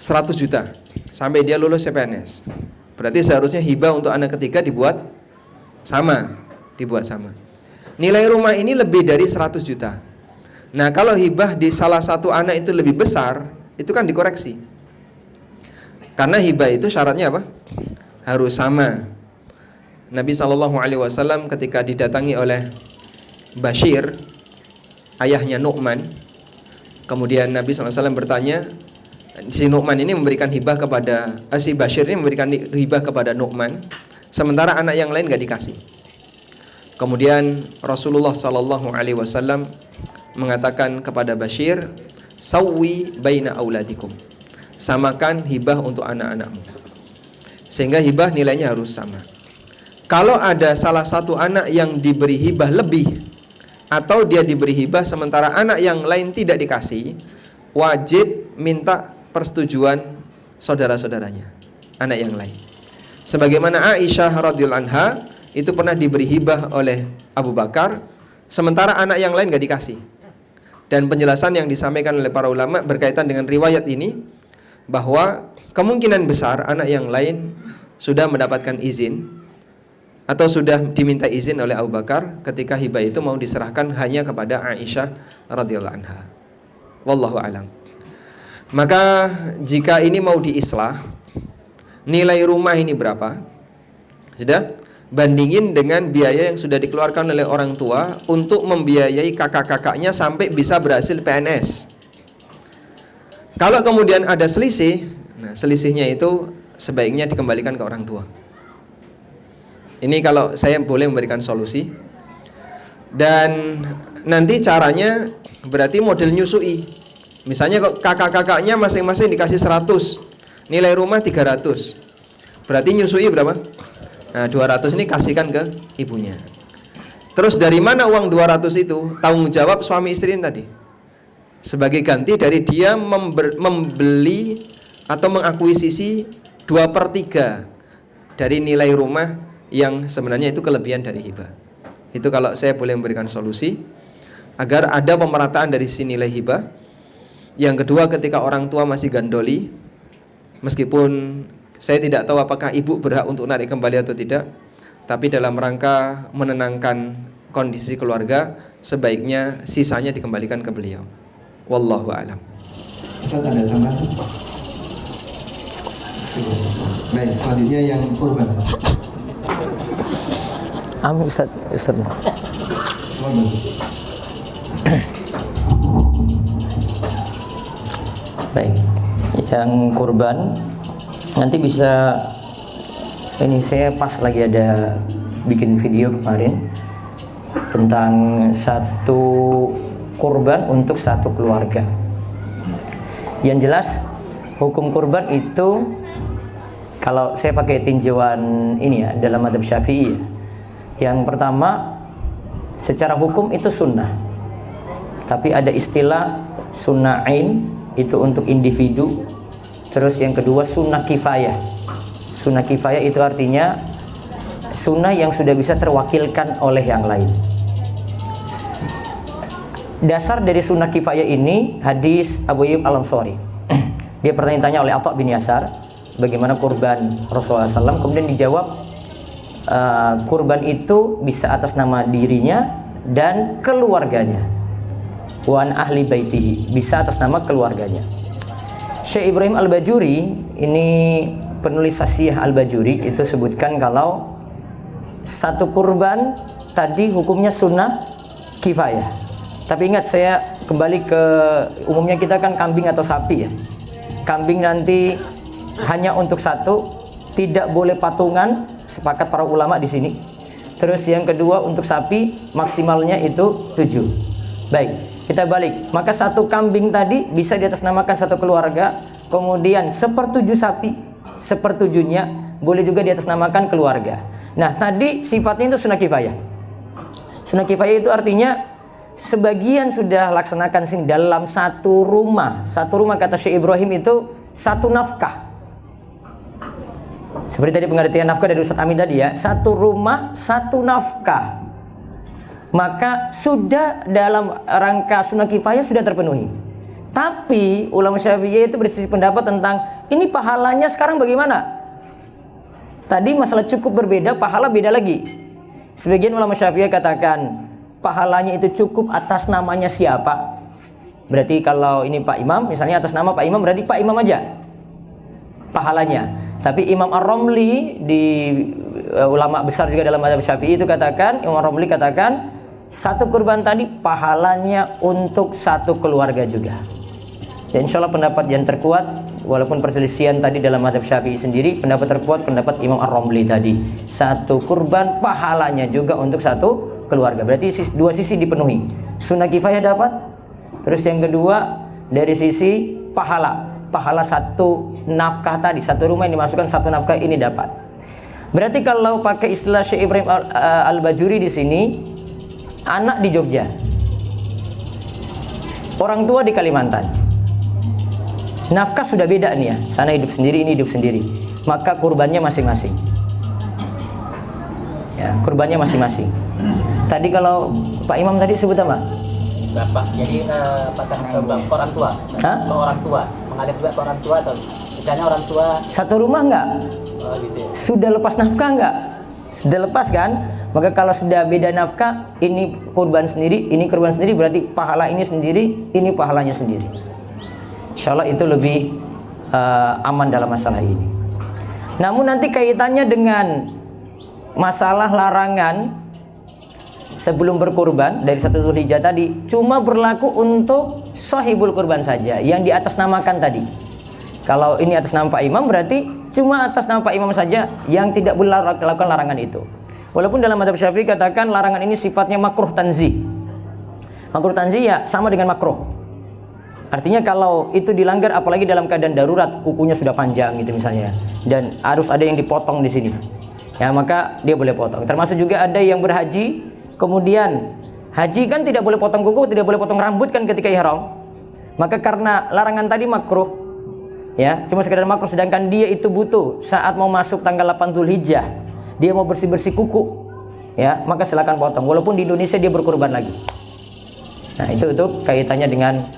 100 juta sampai dia lulus CPNS. Berarti seharusnya hibah untuk anak ketiga dibuat sama. Nilai rumah ini lebih dari 100 juta. Nah, kalau hibah di salah satu anak itu lebih besar, itu kan dikoreksi. Karena hibah itu syaratnya apa? Harus sama. Nabi SAW ketika didatangi oleh Bashir, ayahnya Nu'man, kemudian Nabi SAW bertanya, si Nu'man ini memberikan hibah kepada si Bashir ini memberikan hibah kepada Nu'man, sementara anak yang lain gak dikasih. Kemudian Rasulullah SAW mengatakan kepada Bashir, sawwi baina auladikum, samakan hibah untuk anak-anakmu, sehingga hibah nilainya harus sama. Kalau ada salah satu anak yang diberi hibah lebih, atau dia diberi hibah sementara anak yang lain tidak dikasih, wajib minta persetujuan saudara-saudaranya, anak yang lain. Sebagaimana Aisyah radhiyallahu anha itu pernah diberi hibah oleh Abu Bakar, sementara anak yang lain gak dikasih. Dan penjelasan yang disampaikan oleh para ulama berkaitan dengan riwayat ini, bahwa kemungkinan besar anak yang lain sudah mendapatkan izin atau sudah diminta izin oleh Abu Bakar ketika hibah itu mau diserahkan hanya kepada Aisyah radhiyallahu anha. Wallahu a'lam. Maka jika ini mau diislah, nilai rumah ini berapa? Sudah? Bandingin dengan biaya yang sudah dikeluarkan oleh orang tua untuk membiayai kakak-kakaknya sampai bisa berhasil PNS. Kalau kemudian ada selisih, nah selisihnya itu sebaiknya dikembalikan ke orang tua. Ini kalau saya boleh memberikan solusi. Dan nanti caranya berarti model nyusui. Misalnya kok kakak-kakaknya masing-masing dikasih 100, nilai rumah 300. Berarti nyusui berapa? Nah, 200 ini kasihkan ke ibunya. Terus dari mana uang 200 itu? Tanggung jawab suami istri ini tadi. Sebagai ganti dari dia membeli atau mengakuisisi 2/3 dari nilai rumah yang sebenarnya itu kelebihan dari hibah. Itu kalau saya boleh memberikan solusi agar ada pemerataan dari si nilai hibah. Yang kedua, ketika orang tua masih gandoli, meskipun saya tidak tahu apakah ibu berhak untuk narik kembali atau tidak, tapi dalam rangka menenangkan kondisi keluarga, sebaiknya sisanya dikembalikan ke beliau. Wallahu a'lam. Ustaz, ada tambahan? Baik, selanjutnya yang kurban. Amin Ustaz. Baik, yang kurban nanti bisa, ini saya pas lagi ada bikin video kemarin tentang satu kurban untuk satu keluarga. Yang jelas hukum kurban itu, kalau saya pakai tinjauan ini ya dalam mazhab Syafi'i, yang pertama secara hukum itu sunnah, tapi ada istilah sunnah ain, itu untuk individu. Terus yang kedua sunnah kifayah. Sunnah kifayah itu artinya sunnah yang sudah bisa terwakilkan oleh yang lain. Dasar dari sunnah kifayah ini hadis Abu Ayyub Al-Ansari. Dia pernah ditanya oleh Atha bin Yasar, bagaimana kurban Rasulullah SAW, kemudian dijawab kurban itu bisa atas nama dirinya dan keluarganya. Wan ahli baitihi, bisa atas nama keluarganya. Syekh Ibrahim Al-Bajuri, ini penulis Sasiyah Al-Bajuri, itu sebutkan kalau satu kurban tadi hukumnya sunnah kifayah. Tapi ingat, saya kembali ke umumnya kita kan kambing atau sapi ya. Kambing nanti hanya untuk satu, tidak boleh patungan, sepakat para ulama di sini. Terus yang kedua untuk sapi maksimalnya itu 7. Baik, kita balik. Maka satu kambing tadi bisa diatasnamakan satu keluarga. Kemudian 1/7 sapi, 1/7-nya boleh juga diatasnamakan keluarga. Nah tadi sifatnya itu sunnah kifayah. Sunnah kifayah itu artinya sebagian sudah laksanakan sini dalam satu rumah. Satu rumah kata Syekh Ibrahim itu satu nafkah. Seperti tadi pengertian nafkah dari Ustaz Amin tadi ya, satu rumah satu nafkah. Maka sudah dalam rangka sunnah kifayah sudah terpenuhi. Tapi ulama Syafi'iyah itu bersisi pendapat tentang ini pahalanya sekarang bagaimana? Tadi masalah cukup berbeda, pahala beda lagi. Sebagian ulama Syafi'iyah katakan pahalanya itu cukup atas namanya siapa. Berarti kalau ini Pak Imam, misalnya atas nama Pak Imam, berarti Pak Imam aja pahalanya. Tapi Imam Ar-Romli di ulama besar juga dalam mazhab Syafi'i itu katakan, Imam Ar-Romli katakan satu kurban tadi pahalanya untuk satu keluarga juga. Dan insya Allah pendapat yang terkuat, walaupun perselisihan tadi dalam mazhab Syafi'i sendiri, pendapat terkuat pendapat Imam Ar-Romli tadi, satu kurban pahalanya juga untuk satu keluarga. Berarti dua sisi dipenuhi, sunnah kifayah dapat, terus yang kedua dari sisi pahala satu nafkah tadi, satu rumah yang dimasukkan satu nafkah ini dapat. Berarti kalau pakai istilah Syekh Ibrahim Al-Bajuri di sini, anak di Jogja, orang tua di Kalimantan, nafkah sudah beda nih ya, sana hidup sendiri, ini hidup sendiri, maka kurbannya masing-masing. Ya, kurbannya masing-masing. Tadi kalau Pak Imam tadi sebut apa? Bapak, jadi orang tua. Hah? Ke orang tua, mengalir juga ke orang tua atau misalnya orang tua Satu rumah enggak? gitu ya. Sudah lepas nafkah enggak? Sudah lepas kan? Maka kalau sudah beda nafkah, ini kurban sendiri, ini kurban sendiri, berarti pahala ini sendiri, ini pahalanya sendiri. Insya Allah itu lebih aman dalam masalah ini. Namun nanti kaitannya dengan masalah larangan sebelum berkurban dari 1 Dzulhijjah tadi cuma berlaku untuk sahibul kurban saja, yang di atas namakan tadi. Kalau ini atas nama Pak Imam berarti cuma atas nama Pak Imam saja yang tidak boleh lakukan larangan itu. Walaupun dalam mazhab Syafi'i katakan larangan ini sifatnya makruh tanzih. Makruh tanzih ya sama dengan makruh. Artinya kalau itu dilanggar, apalagi dalam keadaan darurat, kukunya sudah panjang gitu misalnya, dan harus ada yang dipotong di sini, ya maka dia boleh potong. Termasuk juga ada yang berhaji, kemudian haji kan tidak boleh potong kuku, tidak boleh potong rambut kan ketika ihram. Maka karena larangan tadi makruh, ya cuma sekedar makruh, sedangkan dia itu butuh saat mau masuk tanggal 8 Dzulhijjah, dia mau bersih-bersih kuku, ya maka silakan potong. Walaupun di Indonesia dia berkurban lagi. Nah itu kaitannya dengan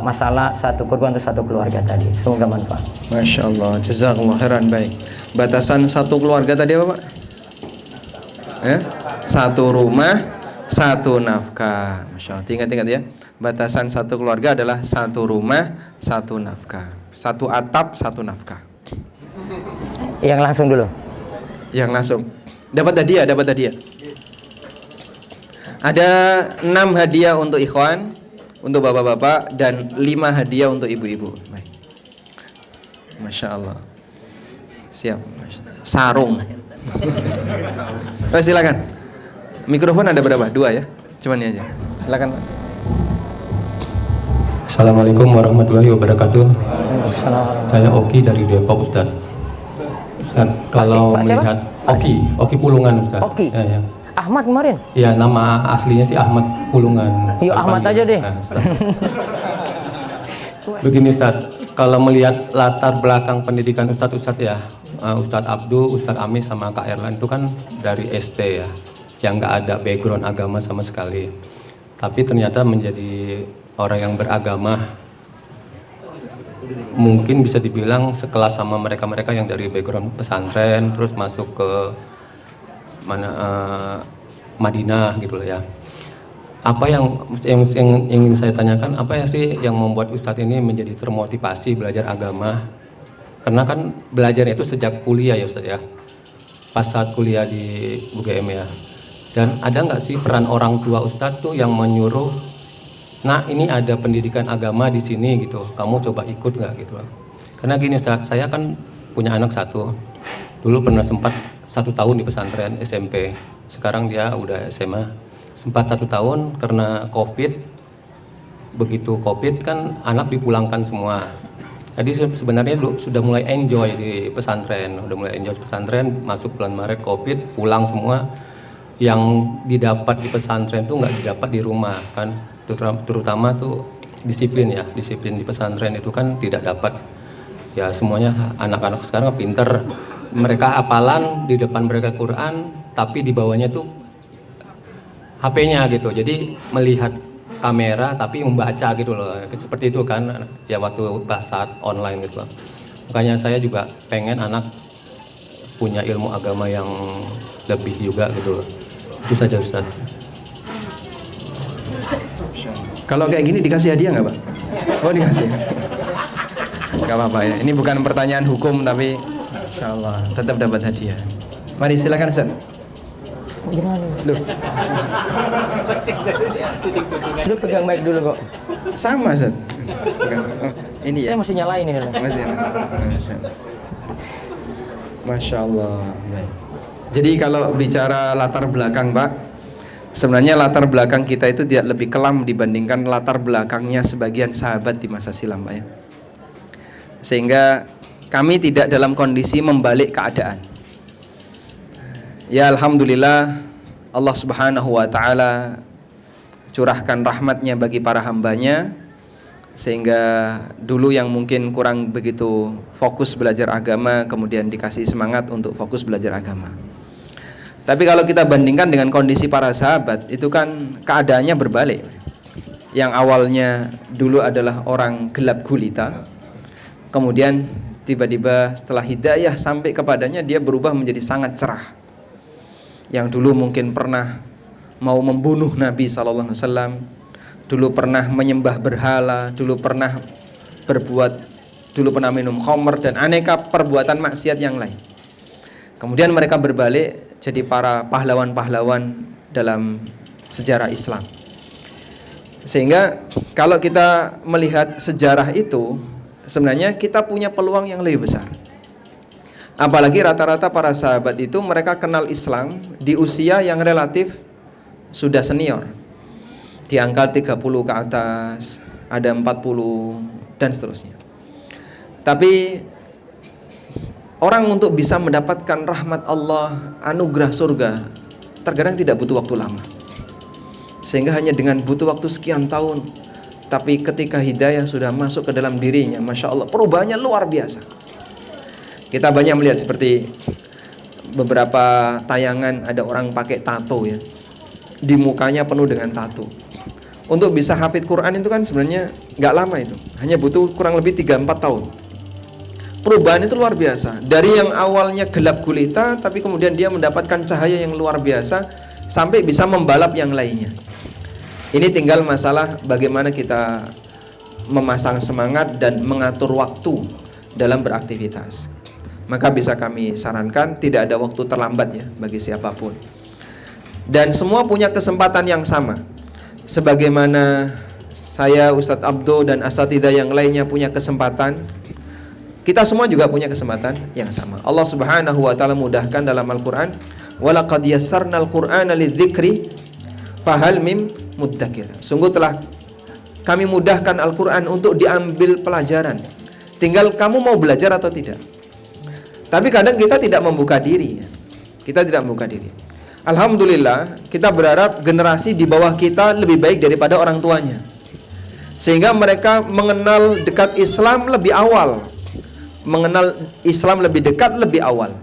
masalah satu kurban untuk satu keluarga tadi. Semoga manfaat. Masya Allah, jazakallah khairan. Baik, batasan satu keluarga tadi apa Pak? Satu rumah, satu nafkah. Masya Allah, ingat-ingat ya. Batasan satu keluarga adalah satu rumah, satu nafkah. Satu atap, satu nafkah. Yang langsung dulu. Yang langsung. Dapat hadiah. Ada 6 hadiah untuk ikhwan, untuk bapak-bapak, dan 5 hadiah untuk ibu-ibu. Baik. Masya Allah. Siap. Sarung. Silakan. Mikrofon ada berapa? 2 ya? Cuman ini aja. Silakan Pak. Assalamualaikum warahmatullahi wabarakatuh. Saya Oki dari Depok, Ustaz. Ustaz, kalau Pak siapa? melihat Oki Pulungan, Ustaz. Oki. Ya. Ahmad kemarin. Ya, nama aslinya sih Ahmad Pulungan. Yuk Ahmad aja deh. Nah, Ustaz. Begini Ustaz, kalau melihat latar belakang pendidikan Ustaz ya, Ustaz Abdul, Ustaz Amis sama Kak Erlan itu kan dari ST ya, yang nggak ada background agama sama sekali. Tapi ternyata menjadi orang yang beragama, mungkin bisa dibilang sekelas sama mereka-mereka yang dari background pesantren terus masuk ke Madinah gitu loh ya. Apa yang ingin saya tanyakan, apa yang sih yang membuat Ustadz ini menjadi termotivasi belajar agama? Karena kan belajarnya itu sejak kuliah ya Ustadz ya, pas saat kuliah di UGM ya. Dan ada nggak sih peran orang tua Ustadz tuh yang menyuruh, nah ini ada pendidikan agama di sini gitu, kamu coba ikut nggak gitu? Karena gini Ustadz, saya kan punya anak satu, dulu pernah sempat 1 tahun di pesantren SMP, sekarang dia udah SMA, sempat 1 tahun karena COVID. Begitu COVID kan anak dipulangkan semua. Jadi sebenarnya sudah mulai enjoy di pesantren, masuk bulan Maret COVID, pulang semua. Yang didapat di pesantren tuh nggak didapat di rumah kan, terutama tuh disiplin di pesantren itu kan tidak dapat. Ya semuanya anak-anak sekarang pinter, mereka hafalan, di depan mereka Quran, tapi di bawahnya tuh HP-nya gitu. Jadi melihat kamera tapi membaca gitu loh, seperti itu kan ya waktu saat online gitu. Makanya saya juga pengen anak punya ilmu agama yang lebih juga gitu loh. Itu saja Ustaz. Kalau kayak gini dikasih hadiah nggak Pak? Oh dikasih. Gak apa-apa ya. Ini bukan pertanyaan hukum tapi Insya Allah tetap dapat hadiah. Mari silakan Ustaz. Loh. Sudah pegang mic dulu kok. Sama Ustaz. Ini ya. Saya masih nyalain ini. Masih ya. Masya Allah. Baik. Jadi kalau bicara latar belakang Pak, sebenarnya latar belakang kita itu tidak lebih kelam dibandingkan latar belakangnya sebagian sahabat di masa silam Pak ya. Sehingga kami tidak dalam kondisi membalik keadaan. Ya Alhamdulillah Allah Subhanahu wa ta'ala curahkan rahmatnya bagi para hambanya, sehingga dulu yang mungkin kurang begitu fokus belajar agama kemudian dikasih semangat untuk fokus belajar agama. Tapi kalau kita bandingkan dengan kondisi para sahabat, itu kan keadaannya berbalik. Yang awalnya dulu adalah orang gelap gulita, kemudian tiba-tiba setelah hidayah sampai kepadanya, dia berubah menjadi sangat cerah. Yang dulu mungkin pernah mau membunuh Nabi SAW, dulu pernah menyembah berhala, dulu pernah minum khamr dan aneka perbuatan maksiat yang lain. Kemudian mereka berbalik jadi para pahlawan-pahlawan dalam sejarah Islam. Sehingga kalau kita melihat sejarah itu, sebenarnya kita punya peluang yang lebih besar. Apalagi rata-rata para sahabat itu mereka kenal Islam di usia yang relatif sudah senior. Di angka 30 ke atas, ada 40 dan seterusnya. Tapi orang untuk bisa mendapatkan rahmat Allah, anugerah surga, terkadang tidak butuh waktu lama. Sehingga hanya dengan butuh waktu sekian tahun, tapi ketika hidayah sudah masuk ke dalam dirinya, Masya Allah, perubahannya luar biasa. Kita banyak melihat seperti beberapa tayangan ada orang pakai tato ya, di mukanya penuh dengan tato. Untuk bisa hafid Quran itu kan sebenarnya gak lama itu, hanya butuh kurang lebih 3-4 tahun. Perubahan itu luar biasa. Dari yang awalnya gelap gulita, tapi kemudian dia mendapatkan cahaya yang luar biasa, sampai bisa membalap yang lainnya. Ini tinggal masalah bagaimana kita memasang semangat dan mengatur waktu dalam beraktivitas. Maka bisa kami sarankan, tidak ada waktu terlambat ya bagi siapapun. Dan semua punya kesempatan yang sama. Sebagaimana saya, Ustadz Abdo dan asatidzah yang lainnya punya kesempatan, kita semua juga punya kesempatan yang sama. Allah Subhanahu wa taala mudahkan dalam Al-Qur'an, "Walaqad yassarnal Qur'ana lidzikri fahal mim muddakir." Sungguh telah kami mudahkan Al-Qur'an untuk diambil pelajaran. Tinggal kamu mau belajar atau tidak. Tapi kadang kita tidak membuka diri. Kita tidak membuka diri. Alhamdulillah, kita berharap generasi di bawah kita lebih baik daripada orang tuanya. Sehingga mereka mengenal dekat Islam lebih awal. Mengenal Islam lebih dekat, lebih awal.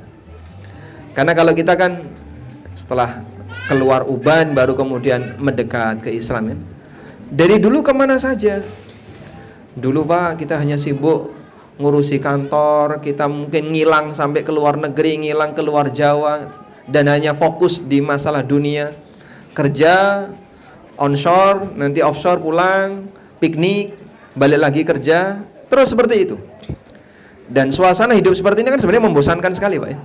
Karena kalau kita kan setelah keluar uban baru kemudian mendekat ke Islam ya. Dari dulu kemana saja? Dulu Pak, kita hanya sibuk ngurusi kantor, kita mungkin ngilang sampai ke luar negeri, ngilang ke luar Jawa, dan hanya fokus di masalah dunia. Kerja, onshore, nanti offshore pulang, piknik, balik lagi kerja, terus seperti itu. Dan suasana hidup seperti ini kan sebenarnya membosankan sekali Pak ya.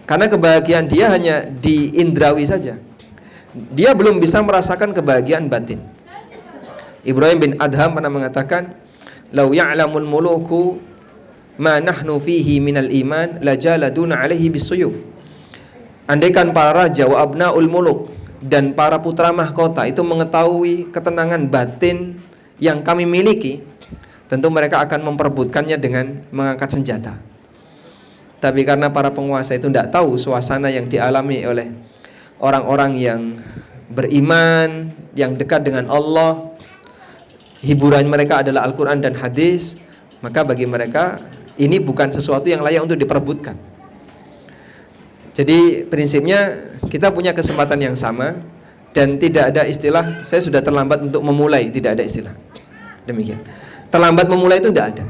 Karena kebahagiaan dia hanya di indrawi saja. dia belum bisa merasakan kebahagiaan batin. Ibrahim bin Adham pernah mengatakan, "Lau ya'lamul muluku ma nahnu fihi minal iman lajaladuna alaihi bisuyuf." Andaikan para raja wa abnaul muluk dan para putra mahkota itu mengetahui ketenangan batin yang kami miliki, tentu mereka akan memperebutkannya dengan mengangkat senjata. Tapi karena para penguasa itu tidak tahu suasana yang dialami oleh orang-orang yang beriman, yang dekat dengan Allah, hiburan mereka adalah Al-Quran dan hadis, maka bagi mereka ini bukan sesuatu yang layak untuk diperebutkan. Jadi prinsipnya kita punya kesempatan yang sama, dan tidak ada istilah saya sudah terlambat untuk memulai, tidak ada istilah demikian. Terlambat memulai itu tidak ada.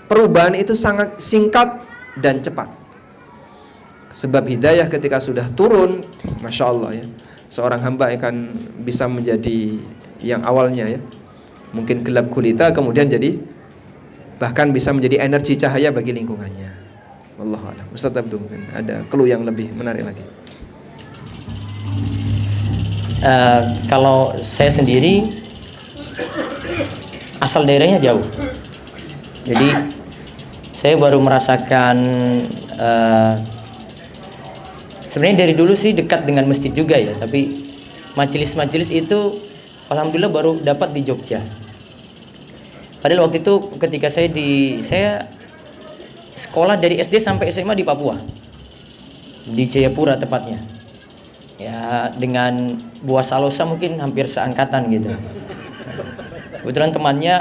Perubahan itu sangat singkat dan cepat. Sebab hidayah ketika sudah turun, Masya Allah ya, seorang hamba akan bisa menjadi yang awalnya ya, mungkin gelap gulita, kemudian jadi bahkan bisa menjadi energi cahaya bagi lingkungannya. Wallahu a'lam. Ustaz Abdul, mungkin ada clue yang lebih menarik lagi. Kalau saya sendiri asal daerahnya jauh, jadi saya baru merasakan sebenarnya dari dulu sih dekat dengan masjid juga ya, tapi majelis-majelis itu alhamdulillah baru dapat di Jogja. Padahal waktu itu ketika saya sekolah dari SD sampai SMA di Papua, di Jayapura tepatnya. Ya dengan Buah Salosa mungkin hampir seangkatan gitu. Kebetulan temannya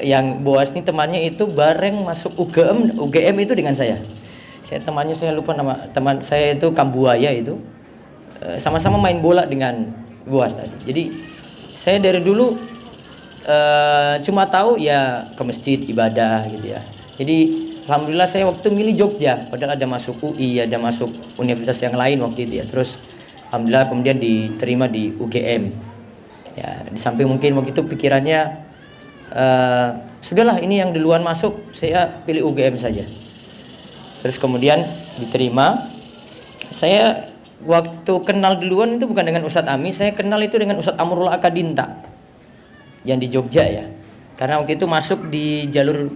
yang Boas ini temannya itu bareng masuk UGM itu dengan saya. Temannya saya lupa nama teman saya itu Kambuaya itu. Sama-sama main bola dengan Boas tadi. Jadi saya dari dulu cuma tahu ya ke masjid ibadah gitu ya. Jadi alhamdulillah saya waktu milih Jogja, padahal ada masuk UI, ada masuk universitas yang lain waktu itu ya. Terus alhamdulillah kemudian diterima di UGM. Ya, di samping mungkin waktu itu pikirannya sudahlah ini yang duluan masuk, saya pilih UGM saja. Terus kemudian diterima. Saya waktu kenal duluan itu bukan dengan Ustadz Ami, saya kenal itu dengan Ustadz Amrullah Akadinta yang di Jogja ya. Karena waktu itu masuk di jalur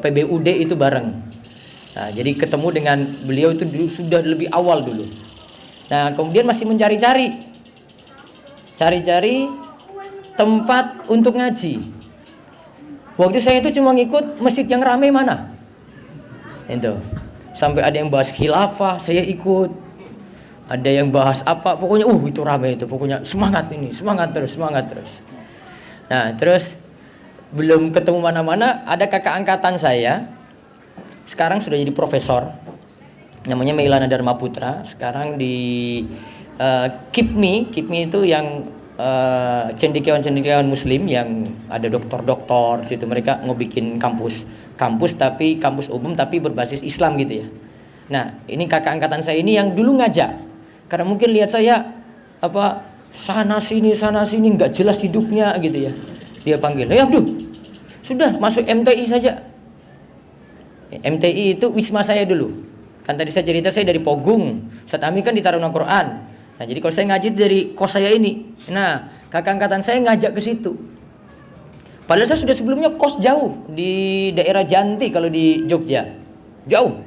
PBUD itu bareng. Nah, jadi ketemu dengan beliau itu sudah lebih awal dulu. Nah, kemudian masih mencari-cari tempat untuk ngaji. Waktu saya itu cuma ngikut masjid yang ramai mana. Itu. Sampai ada yang bahas khilafah, saya ikut. Ada yang bahas apa, pokoknya itu ramai itu, pokoknya semangat terus. Nah, terus belum ketemu mana-mana, ada kakak angkatan saya sekarang sudah jadi profesor, namanya Mailana Dharma Putra. Sekarang di KIPMI itu yang cendekiawan muslim yang ada doktor situ. Mereka mau bikin kampus tapi kampus umum tapi berbasis Islam gitu ya. Nah, ini kakak angkatan saya ini yang dulu ngajak, karena mungkin lihat saya sana sini nggak jelas hidupnya gitu ya. Dia panggil, ya Abdul, sudah masuk MTI saja. MTI itu wisma saya dulu. Kan tadi saya cerita saya dari Pogung, Ustadz Ami kan di Taruna Quran. Nah, jadi kalau saya ngaji dari kos saya ini. Nah, kakak angkatan saya ngajak ke situ. Padahal saya sudah sebelumnya kos jauh di daerah Janti kalau di Jogja. Jauh.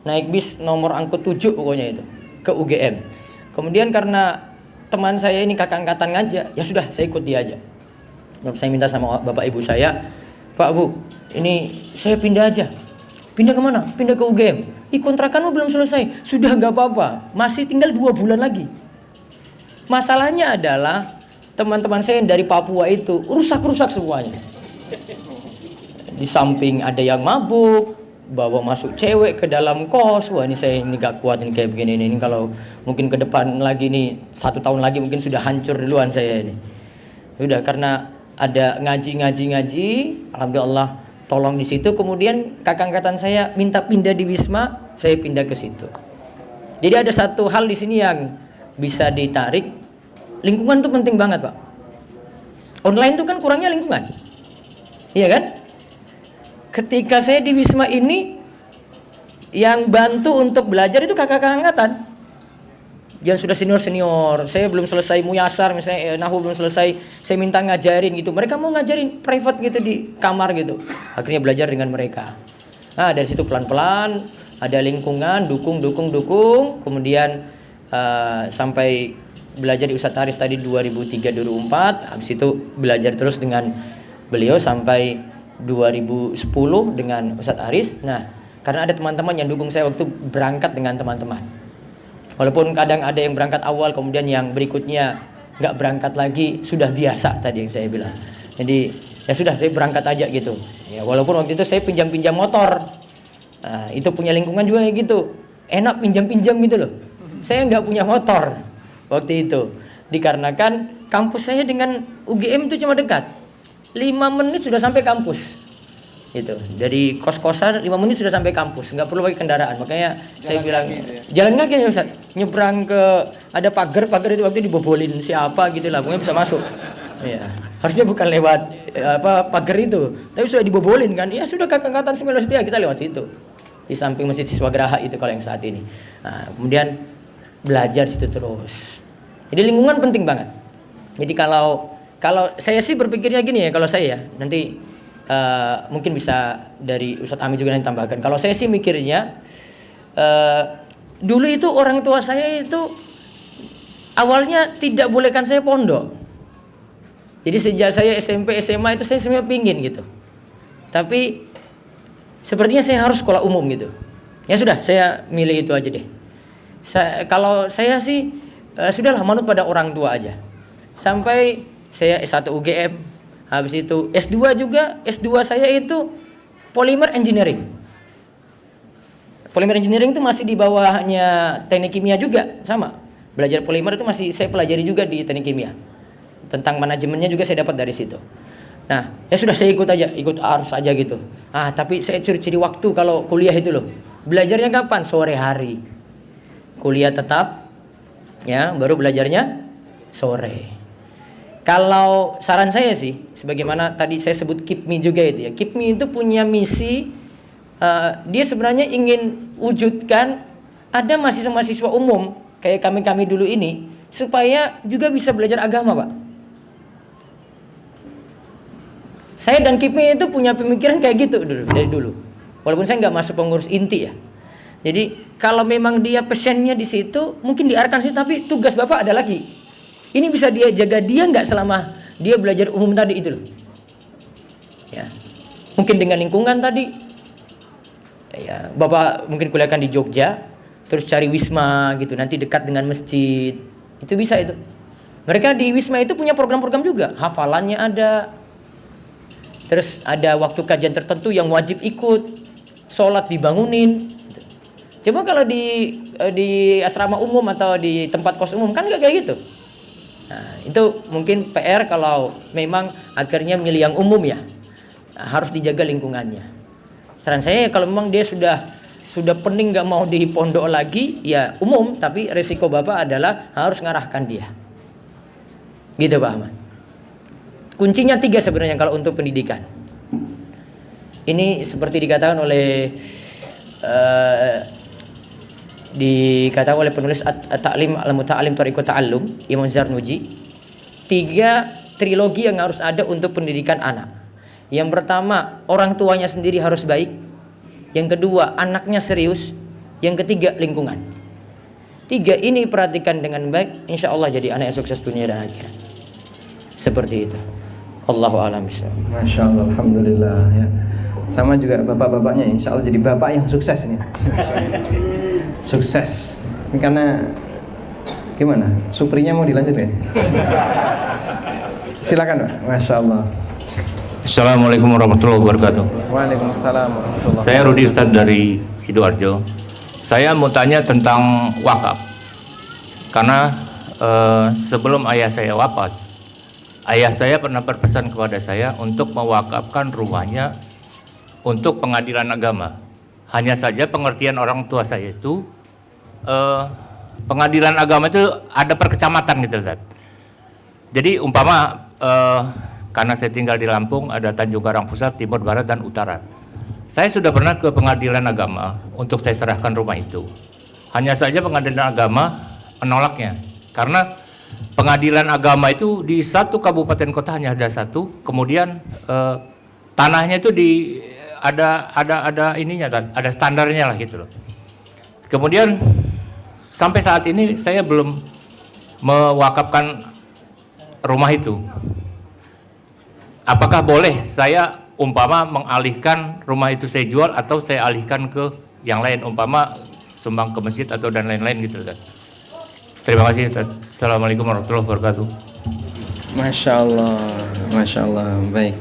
Naik bis nomor angkut 7 pokoknya itu ke UGM. Kemudian karena teman saya ini kakak angkatan ngajak, ya sudah saya ikut dia aja. Saya minta sama bapak ibu saya, Pak Bu, ini saya pindah aja. Pindah kemana? Pindah ke UGM. Kontrakanmu belum selesai. Sudah nggak apa-apa, masih tinggal 2 bulan lagi. Masalahnya adalah teman-teman saya yang dari Papua itu rusak semuanya. Di samping ada yang mabuk, bawa masuk cewek ke dalam kos. Wah, ini saya gak kuat ini kayak begini ini. Kalau mungkin ke depan lagi nih 1 tahun lagi mungkin sudah hancur duluan saya ini. Udah karena ada ngaji, alhamdulillah tolong di situ. Kemudian kakak angkatan saya minta pindah di Wisma, saya pindah ke situ. Jadi ada satu hal di sini yang bisa ditarik, lingkungan itu penting banget Pak. Online itu kan kurangnya lingkungan, iya kan? Ketika saya di Wisma ini, yang bantu untuk belajar itu kakak angkatan. yang sudah senior, saya belum selesai muyasar misalnya, nahu belum selesai, saya minta ngajarin gitu. Mereka mau ngajarin private gitu di kamar gitu. Akhirnya belajar dengan mereka. Nah, dari situ pelan-pelan ada lingkungan dukung, kemudian sampai belajar di Ustadz Haris tadi 2003-2004. Habis itu belajar terus dengan beliau sampai 2010 dengan Ustadz Haris. Nah, karena ada teman-teman yang dukung saya waktu berangkat dengan teman-teman. Walaupun kadang ada yang berangkat awal, kemudian yang berikutnya nggak berangkat lagi, sudah biasa tadi yang saya bilang. Jadi ya sudah, saya berangkat aja gitu. Ya walaupun waktu itu saya pinjam-pinjam motor, nah, itu punya lingkungan juga kayak gitu. Enak pinjam-pinjam gitu loh. Saya nggak punya motor waktu itu, dikarenakan kampus saya dengan UGM itu cuma dekat. 5 menit sudah sampai kampus. Itu dari kos-kosan 5 menit sudah sampai kampus, nggak perlu pakai kendaraan. Makanya saya bilang jalan kaki ya Ustaz, nyebrang ke ada pagar itu waktu dibobolin siapa gitu lah, pokoknya bisa masuk. Ya, harusnya bukan lewat pagar itu, tapi sudah dibobolin kan. Ya sudah, Angkatan 19 dia kita lewat situ. Di samping Masjid Siswagraha itu kalau yang saat ini. Nah, kemudian belajar situ terus. Jadi lingkungan penting banget. Jadi kalau saya sih berpikirnya gini ya, kalau saya nanti mungkin bisa dari Ustadz Ami juga yang tambahkan. Kalau saya sih mikirnya dulu itu orang tua saya itu awalnya tidak bolehkan saya pondok. Jadi sejak saya SMP SMA itu saya sebenarnya pingin gitu. Tapi sepertinya saya harus sekolah umum gitu. Ya sudah, saya milih itu aja deh. Kalau saya sih sudahlah manut pada orang tua aja. Sampai saya S1 UGM. Habis itu S2 juga, S2 saya itu Polymer Engineering. Polymer Engineering itu masih di bawahnya teknik kimia juga, sama. Belajar polimer itu masih saya pelajari juga di teknik kimia. Tentang manajemennya juga saya dapat dari situ. Nah, ya sudah saya ikut arus aja gitu. Tapi saya curi-curi waktu kalau kuliah itu loh. Belajarnya kapan? Sore hari. Kuliah tetap, ya, baru belajarnya sore. Kalau saran saya sih, sebagaimana tadi saya sebut KIPMI juga itu ya. KIPMI itu punya misi, dia sebenarnya ingin wujudkan ada mahasiswa-mahasiswa umum kayak kami dulu ini supaya juga bisa belajar agama, Pak. Saya dan KIPMI itu punya pemikiran kayak gitu dari dulu. Walaupun saya nggak masuk pengurus inti ya. Jadi kalau memang dia passionnya di situ, mungkin diarahkan situ, tapi tugas Bapak ada lagi. Ini bisa dia jaga dia nggak selama dia belajar umum tadi itu loh. Ya, mungkin dengan lingkungan tadi. Ya, Bapak mungkin kuliahkan di Jogja, terus cari Wisma gitu, nanti dekat dengan masjid. Itu bisa itu. Mereka di Wisma itu punya program-program juga, hafalannya ada. Terus ada waktu kajian tertentu yang wajib ikut, sholat dibangunin. Coba kalau di asrama umum atau di tempat kos umum kan nggak kayak gitu. Nah, itu mungkin PR kalau memang akhirnya milih yang umum ya. Nah, harus dijaga lingkungannya. Saran saya kalau memang dia sudah pening nggak mau di pondok lagi, ya umum, tapi resiko Bapak adalah harus ngarahkan dia. Gitu Pak Ahmad. Kuncinya 3 sebenarnya kalau untuk pendidikan. Ini seperti dikatakan oleh penulis At-Ta'lim Al-Muta'alim Thariqut Ta'allum, Imam Zarnuji. 3 trilogi yang harus ada untuk pendidikan anak. Yang pertama, orang tuanya sendiri harus baik. Yang kedua, anaknya serius. Yang ketiga, lingkungan. 3 ini perhatikan dengan baik, insya Allah jadi anak yang sukses dunia dan akhirat. Seperti itu. Allahu a'lam bishawab. Masya Allah, alhamdulillah ya. Sama juga bapak-bapaknya, insya Allah jadi bapak yang sukses ini. Sukses. Ini karena gimana? Suprinya mau dilanjutkan? Silakan Pak. Masya Allah. Assalamualaikum warahmatullahi wabarakatuh. Waalaikumsalam warahmatullahi. Saya Rudi Ustadz dari Sidoarjo. Saya mau tanya tentang wakaf. Karena sebelum ayah saya wafat, ayah saya pernah berpesan kepada saya untuk mewakafkan rumahnya untuk pengadilan agama. Hanya saja pengertian orang tua saya itu pengadilan agama itu ada per kecamatan gitu Ustaz. Jadi umpama karena saya tinggal di Lampung, ada Tanjung Karang Pusat, Timur, Barat, dan Utara. Saya sudah pernah ke pengadilan agama untuk saya serahkan rumah itu. Hanya saja pengadilan agama menolaknya. Karena pengadilan agama itu di satu kabupaten kota hanya ada satu, kemudian tanahnya itu ada ininya, ada standarnya lah gitu loh. Kemudian sampai saat ini saya belum mewakafkan rumah itu. Apakah boleh saya umpama mengalihkan rumah itu saya jual atau saya alihkan ke yang lain, umpama sumbang ke masjid atau dan lain-lain gitu, Ustaz. Terima kasih, Ustaz. Assalamualaikum warahmatullahi wabarakatuh. Masya Allah, baik.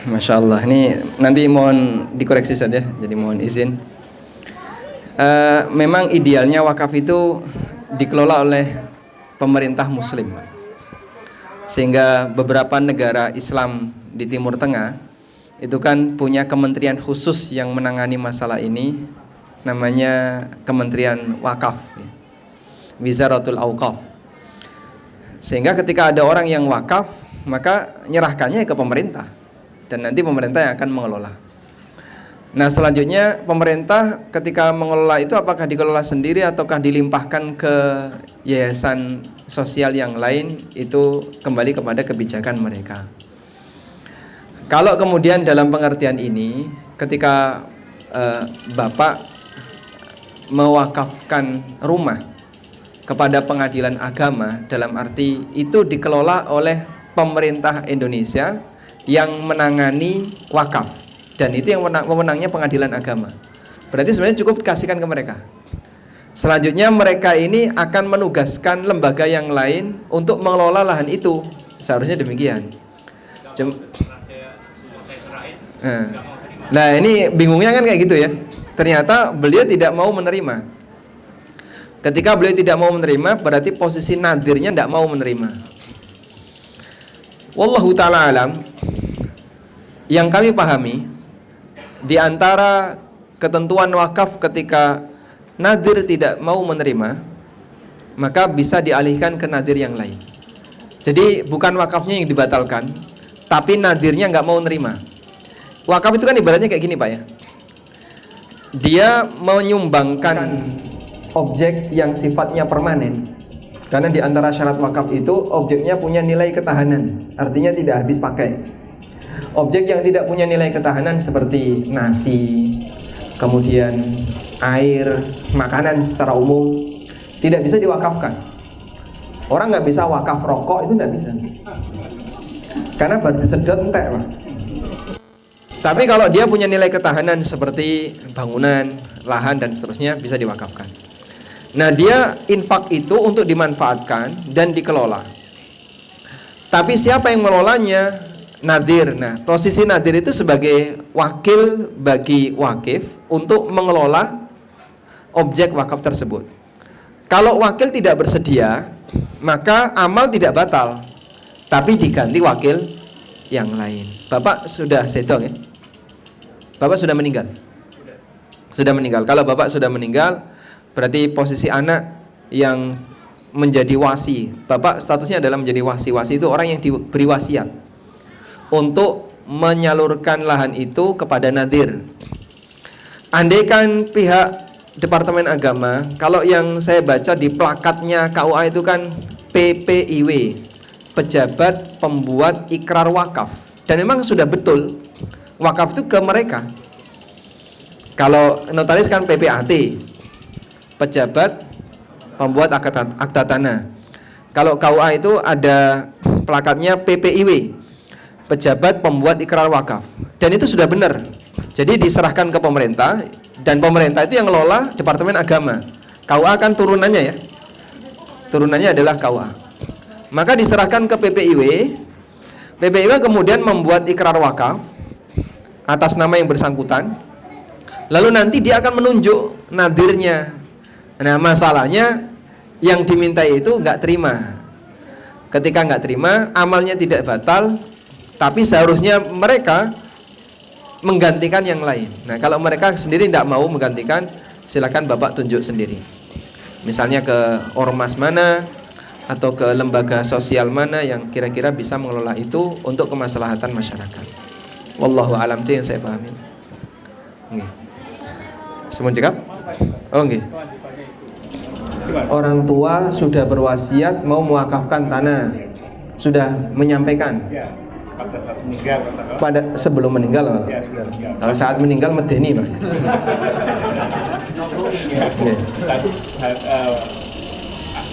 Masya Allah, ini nanti mohon dikoreksi saja, jadi mohon izin. Memang idealnya wakaf itu dikelola oleh pemerintah muslim, sehingga beberapa negara Islam di Timur Tengah itu kan punya kementerian khusus yang menangani masalah ini, namanya Kementerian Wakaf, Wizaratul Auqaf. Sehingga ketika ada orang yang wakaf, maka nyerahkannya ke pemerintah, dan nanti pemerintah yang akan mengelola. Nah, selanjutnya pemerintah ketika mengelola itu apakah dikelola sendiri ataukah dilimpahkan ke yayasan sosial yang lain, itu kembali kepada kebijakan mereka. Kalau kemudian dalam pengertian ini, ketika Bapak mewakafkan rumah kepada pengadilan agama, dalam arti itu dikelola oleh pemerintah Indonesia yang menangani wakaf, dan itu yang wewenangnya pengadilan agama. Berarti sebenarnya cukup dikasihkan ke mereka. Selanjutnya mereka ini akan menugaskan lembaga yang lain untuk mengelola lahan itu. Seharusnya demikian. Nah, ini bingungnya kan kayak gitu ya. Ternyata beliau tidak mau menerima. Ketika beliau tidak mau menerima, berarti posisi nadirnya tidak mau menerima. Wallahu ta'ala alam. Yang kami pahami, di antara ketentuan wakaf ketika nadir tidak mau menerima, maka bisa dialihkan ke nadir yang lain. Jadi bukan wakafnya yang dibatalkan, tapi nadirnya nggak mau menerima. Wakaf itu kan ibaratnya kayak gini Pak ya. Dia menyumbangkan objek yang sifatnya permanen. Karena di antara syarat wakaf itu objeknya punya nilai ketahanan, artinya tidak habis pakai. Objek yang tidak punya nilai ketahanan seperti nasi, kemudian air, makanan secara umum tidak bisa diwakafkan. Orang nggak bisa wakaf rokok, itu nggak bisa, karena baru disedot entek Pak. Tapi kalau dia punya nilai ketahanan seperti bangunan, lahan dan seterusnya, bisa diwakafkan. Nah, dia infak itu untuk dimanfaatkan dan dikelola. Tapi siapa yang mengelolanya? Nadir. Nah, posisi nadir itu sebagai wakil bagi wakif untuk mengelola objek wakaf tersebut. Kalau wakil tidak bersedia, maka amal tidak batal, tapi diganti wakil yang lain. Bapak sudah setong ya? Bapak sudah meninggal? Sudah meninggal. Kalau Bapak sudah meninggal, berarti posisi anak yang menjadi wasi. Bapak statusnya adalah menjadi wasi. Wasi itu orang yang diberi wasiat untuk menyalurkan lahan itu kepada nadir. Andaikan pihak Departemen Agama, kalau yang saya baca di plakatnya KUA itu kan PPIW, Pejabat Pembuat Ikrar Wakaf, dan memang sudah betul wakaf itu ke mereka. Kalau notaris kan PPAT, Pejabat Pembuat Akta Tanah. Kalau KUA itu ada plakatnya PPIW, Pejabat Pembuat Ikrar Wakaf, dan itu sudah benar. Jadi diserahkan ke pemerintah, dan pemerintah itu yang ngelola Departemen Agama. KUA kan turunannya ya, turunannya adalah KUA. Maka diserahkan ke PPIW. PPIW kemudian membuat ikrar wakaf atas nama yang bersangkutan. Lalu nanti dia akan menunjuk nadirnya. Nah, masalahnya yang dimintai itu nggak terima. Ketika nggak terima, amalnya tidak batal, tapi seharusnya mereka menggantikan yang lain. Nah, kalau mereka sendiri tidak mau menggantikan, silakan Bapak tunjuk sendiri. Misalnya ke ormas mana atau ke lembaga sosial mana yang kira-kira bisa mengelola itu untuk kemaslahatan masyarakat. Wallahu a'lam, itu yang saya pahami. Nggih. Semun cekap? Oh nggih. Orang tua sudah berwasiat mau mewakafkan tanah, sudah menyampaikan. Pada saat meninggal, Pada sebelum meninggal, Pak. Kalau saat meninggal medeni, Pak. Oke.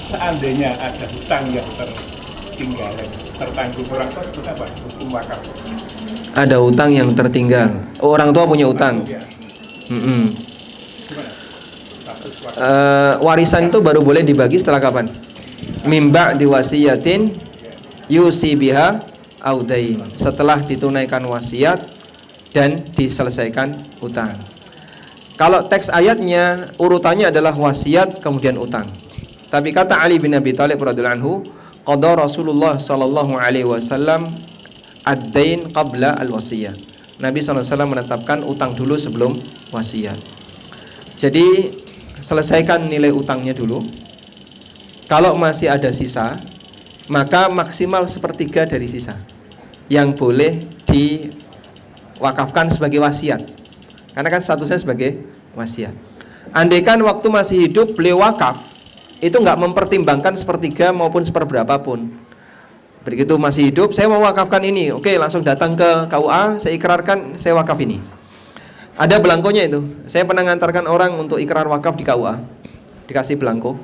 Seandainya ada hutang yang tertinggal, tertanggung, orang tua sebut apa? Hukum wakaf. Ada hutang yang tertinggal. Oh, orang tua punya hutang. Warisan itu baru boleh dibagi setelah kapan? Mimba diwasiyatin yusi biha audain, setelah ditunaikan wasiat dan diselesaikan utang. Kalau teks ayatnya urutannya adalah wasiat kemudian utang. Tapi kata Ali bin Abi Thalib radhiyallahu anhu, qada Rasulullah sallallahu alaihi wasallam ad-dain qabla al-wasiyah. Nabi SAW menetapkan utang dulu sebelum wasiat. Jadi selesaikan nilai utangnya dulu. Kalau masih ada sisa, maka maksimal sepertiga dari sisa yang boleh diwakafkan sebagai wasiat. Karena kan statusnya sebagai wasiat. Andaikan waktu masih hidup beliau wakaf, itu nggak mempertimbangkan sepertiga maupun seperberapa pun. Begitu masih hidup, saya mau wakafkan ini, oke, langsung datang ke KUA, saya ikrarkan saya wakaf ini. Ada belangkonya itu. Saya pernah ngantarkan orang untuk ikrar wakaf di KUA, dikasih belangko.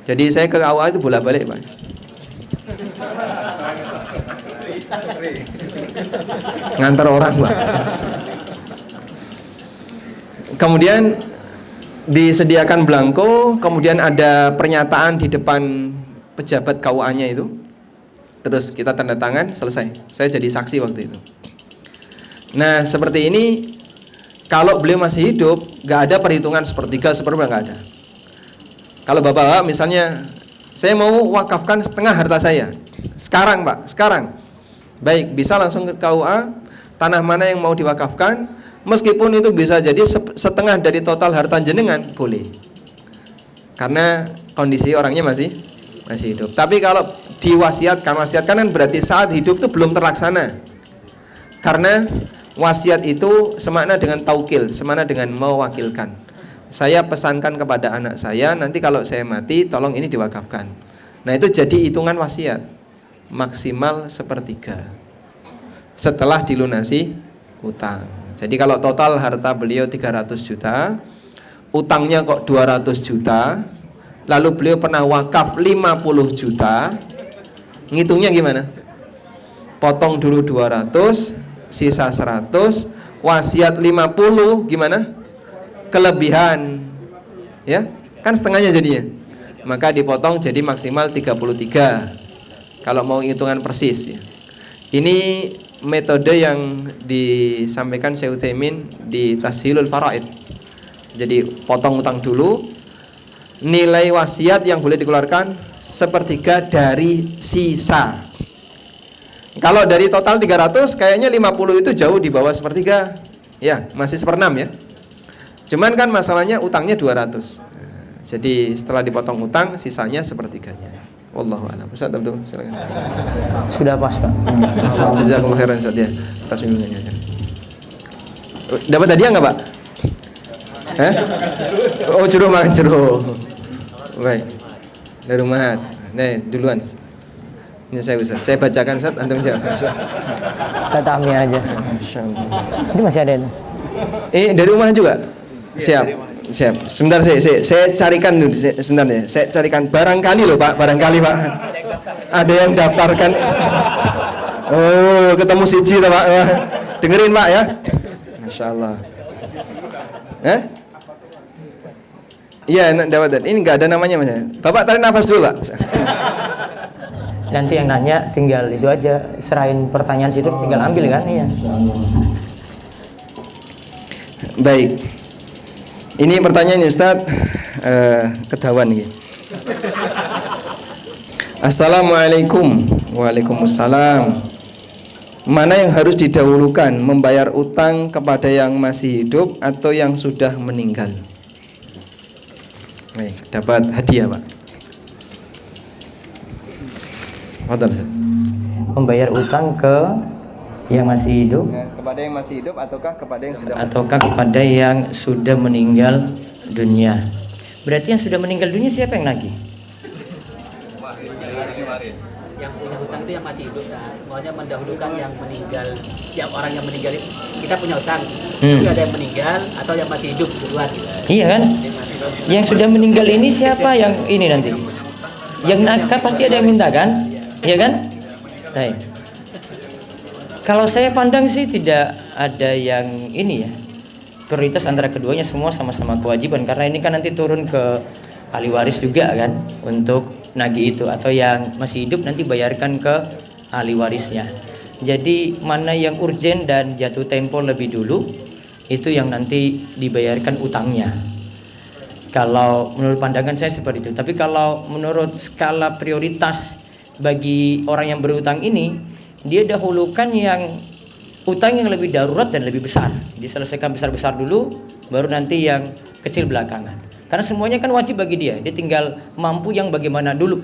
Jadi saya ke KUA itu bolak-balik, Pak. Ngantar orang, Pak. Kemudian disediakan belangko, kemudian ada pernyataan di depan pejabat KUA-nya itu. Terus kita tanda tangan, selesai. Saya jadi saksi waktu itu. Nah, seperti ini, kalau beliau masih hidup, gak ada perhitungan sepertiga, seperempat, gak ada. Kalau bapak misalnya, saya mau wakafkan setengah harta saya. Sekarang, Pak, sekarang. Baik, bisa langsung ke KUA, tanah mana yang mau diwakafkan, meskipun itu bisa jadi setengah dari total harta jenengan, boleh. Karena kondisi orangnya masih hidup. Tapi kalau diwasiatkan kan berarti saat hidup itu belum terlaksana. Karena wasiat itu semakna dengan taukil, semakna dengan mewakilkan. Saya pesankan kepada anak saya, nanti kalau saya mati tolong ini diwakafkan. Nah, itu jadi hitungan wasiat maksimal sepertiga setelah dilunasi utang. Jadi kalau total harta beliau 300 juta, utangnya kok 200 juta, lalu beliau pernah wakaf 50 juta, ngitungnya gimana? Potong dulu 200, sisa 100, wasiat 50, gimana? Kelebihan, ya, kan setengahnya jadinya. Maka dipotong jadi maksimal 33. Kalau mau hitungan persis, ya. Ini metode yang disampaikan Syekh Utsaimin di Tashilul Faraid. Jadi potong utang dulu, nilai wasiat yang boleh dikeluarkan sepertiga dari sisa. Kalau dari total 300, kayaknya 50 itu jauh di bawah sepertiga. Ya, masih seperenam ya. Cuman kan masalahnya utangnya 200. Jadi setelah dipotong utang, sisanya sepertiganya. Wallahu a'lam. Ustaz Abdul, silakan. Sudah pas, Pak. Jazakumullah khairan Ustaz ya atas bimbingannya. Dapat hadiah enggak, Pak? Oh, jeruk, makan jeruk. Baik. Dari rumah. Nih, duluan. Ini saya Ustaz. Saya bacakan Ustaz, antum jawab. Saya tahmi aja. Masyaallah. Itu masih ada itu. Dari rumah juga? Siap. Siap. Sebentar saya carikan dulu sebentar ya. Saya carikan barangkali loh, Pak, barangkali, Pak. Ada yang daftarkan. Oh, ketemu siji tuh, Pak. Wah, dengerin, Pak ya. Masyaallah. Iya, dapat. Ini enggak ada namanya, Mas. Bapak tarik nafas dulu, Pak. Nanti yang nanya tinggal itu aja, serahin pertanyaan situ, tinggal ambil kan, iya. Baik. Ini pertanyaan Ustaz, ketahuan nih. Assalamualaikum. Waalaikumsalam. Mana yang harus didahulukan, membayar utang kepada yang masih hidup atau yang sudah meninggal? Baik, dapat hadiah, Pak. Membayar utang ke yang masih hidup, kepada yang masih hidup ataukah kepada yang sudah ataukah kepada yang sudah meninggal dunia. Berarti yang sudah meninggal dunia siapa yang nagih? Yang punya hutang itu yang masih hidup, kan? Maunya mendahulukan yang meninggal, yang orang yang meninggal itu kita punya hutang, tapi ada yang meninggal atau yang masih hidup duluan gitu. Iya kan? Yang sudah meninggal ini siapa yang ini nanti? Yang kan pasti ada yang minta kan? Iya kan? Baik. Kalau saya pandang sih tidak ada yang ini ya. Prioritas antara keduanya, semua sama-sama kewajiban, karena ini kan nanti turun ke ahli waris juga kan untuk nagih itu, atau yang masih hidup nanti bayarkan ke ahli warisnya. Jadi mana yang urgen dan jatuh tempo lebih dulu, itu yang nanti dibayarkan utangnya. Kalau menurut pandangan saya seperti itu. Tapi kalau menurut skala prioritas bagi orang yang berutang ini, dia dahulukan yang utang yang lebih darurat dan lebih besar. Diselesaikan besar-besar dulu, baru nanti yang kecil belakangan. Karena semuanya kan wajib bagi dia. Dia tinggal mampu yang bagaimana dulu.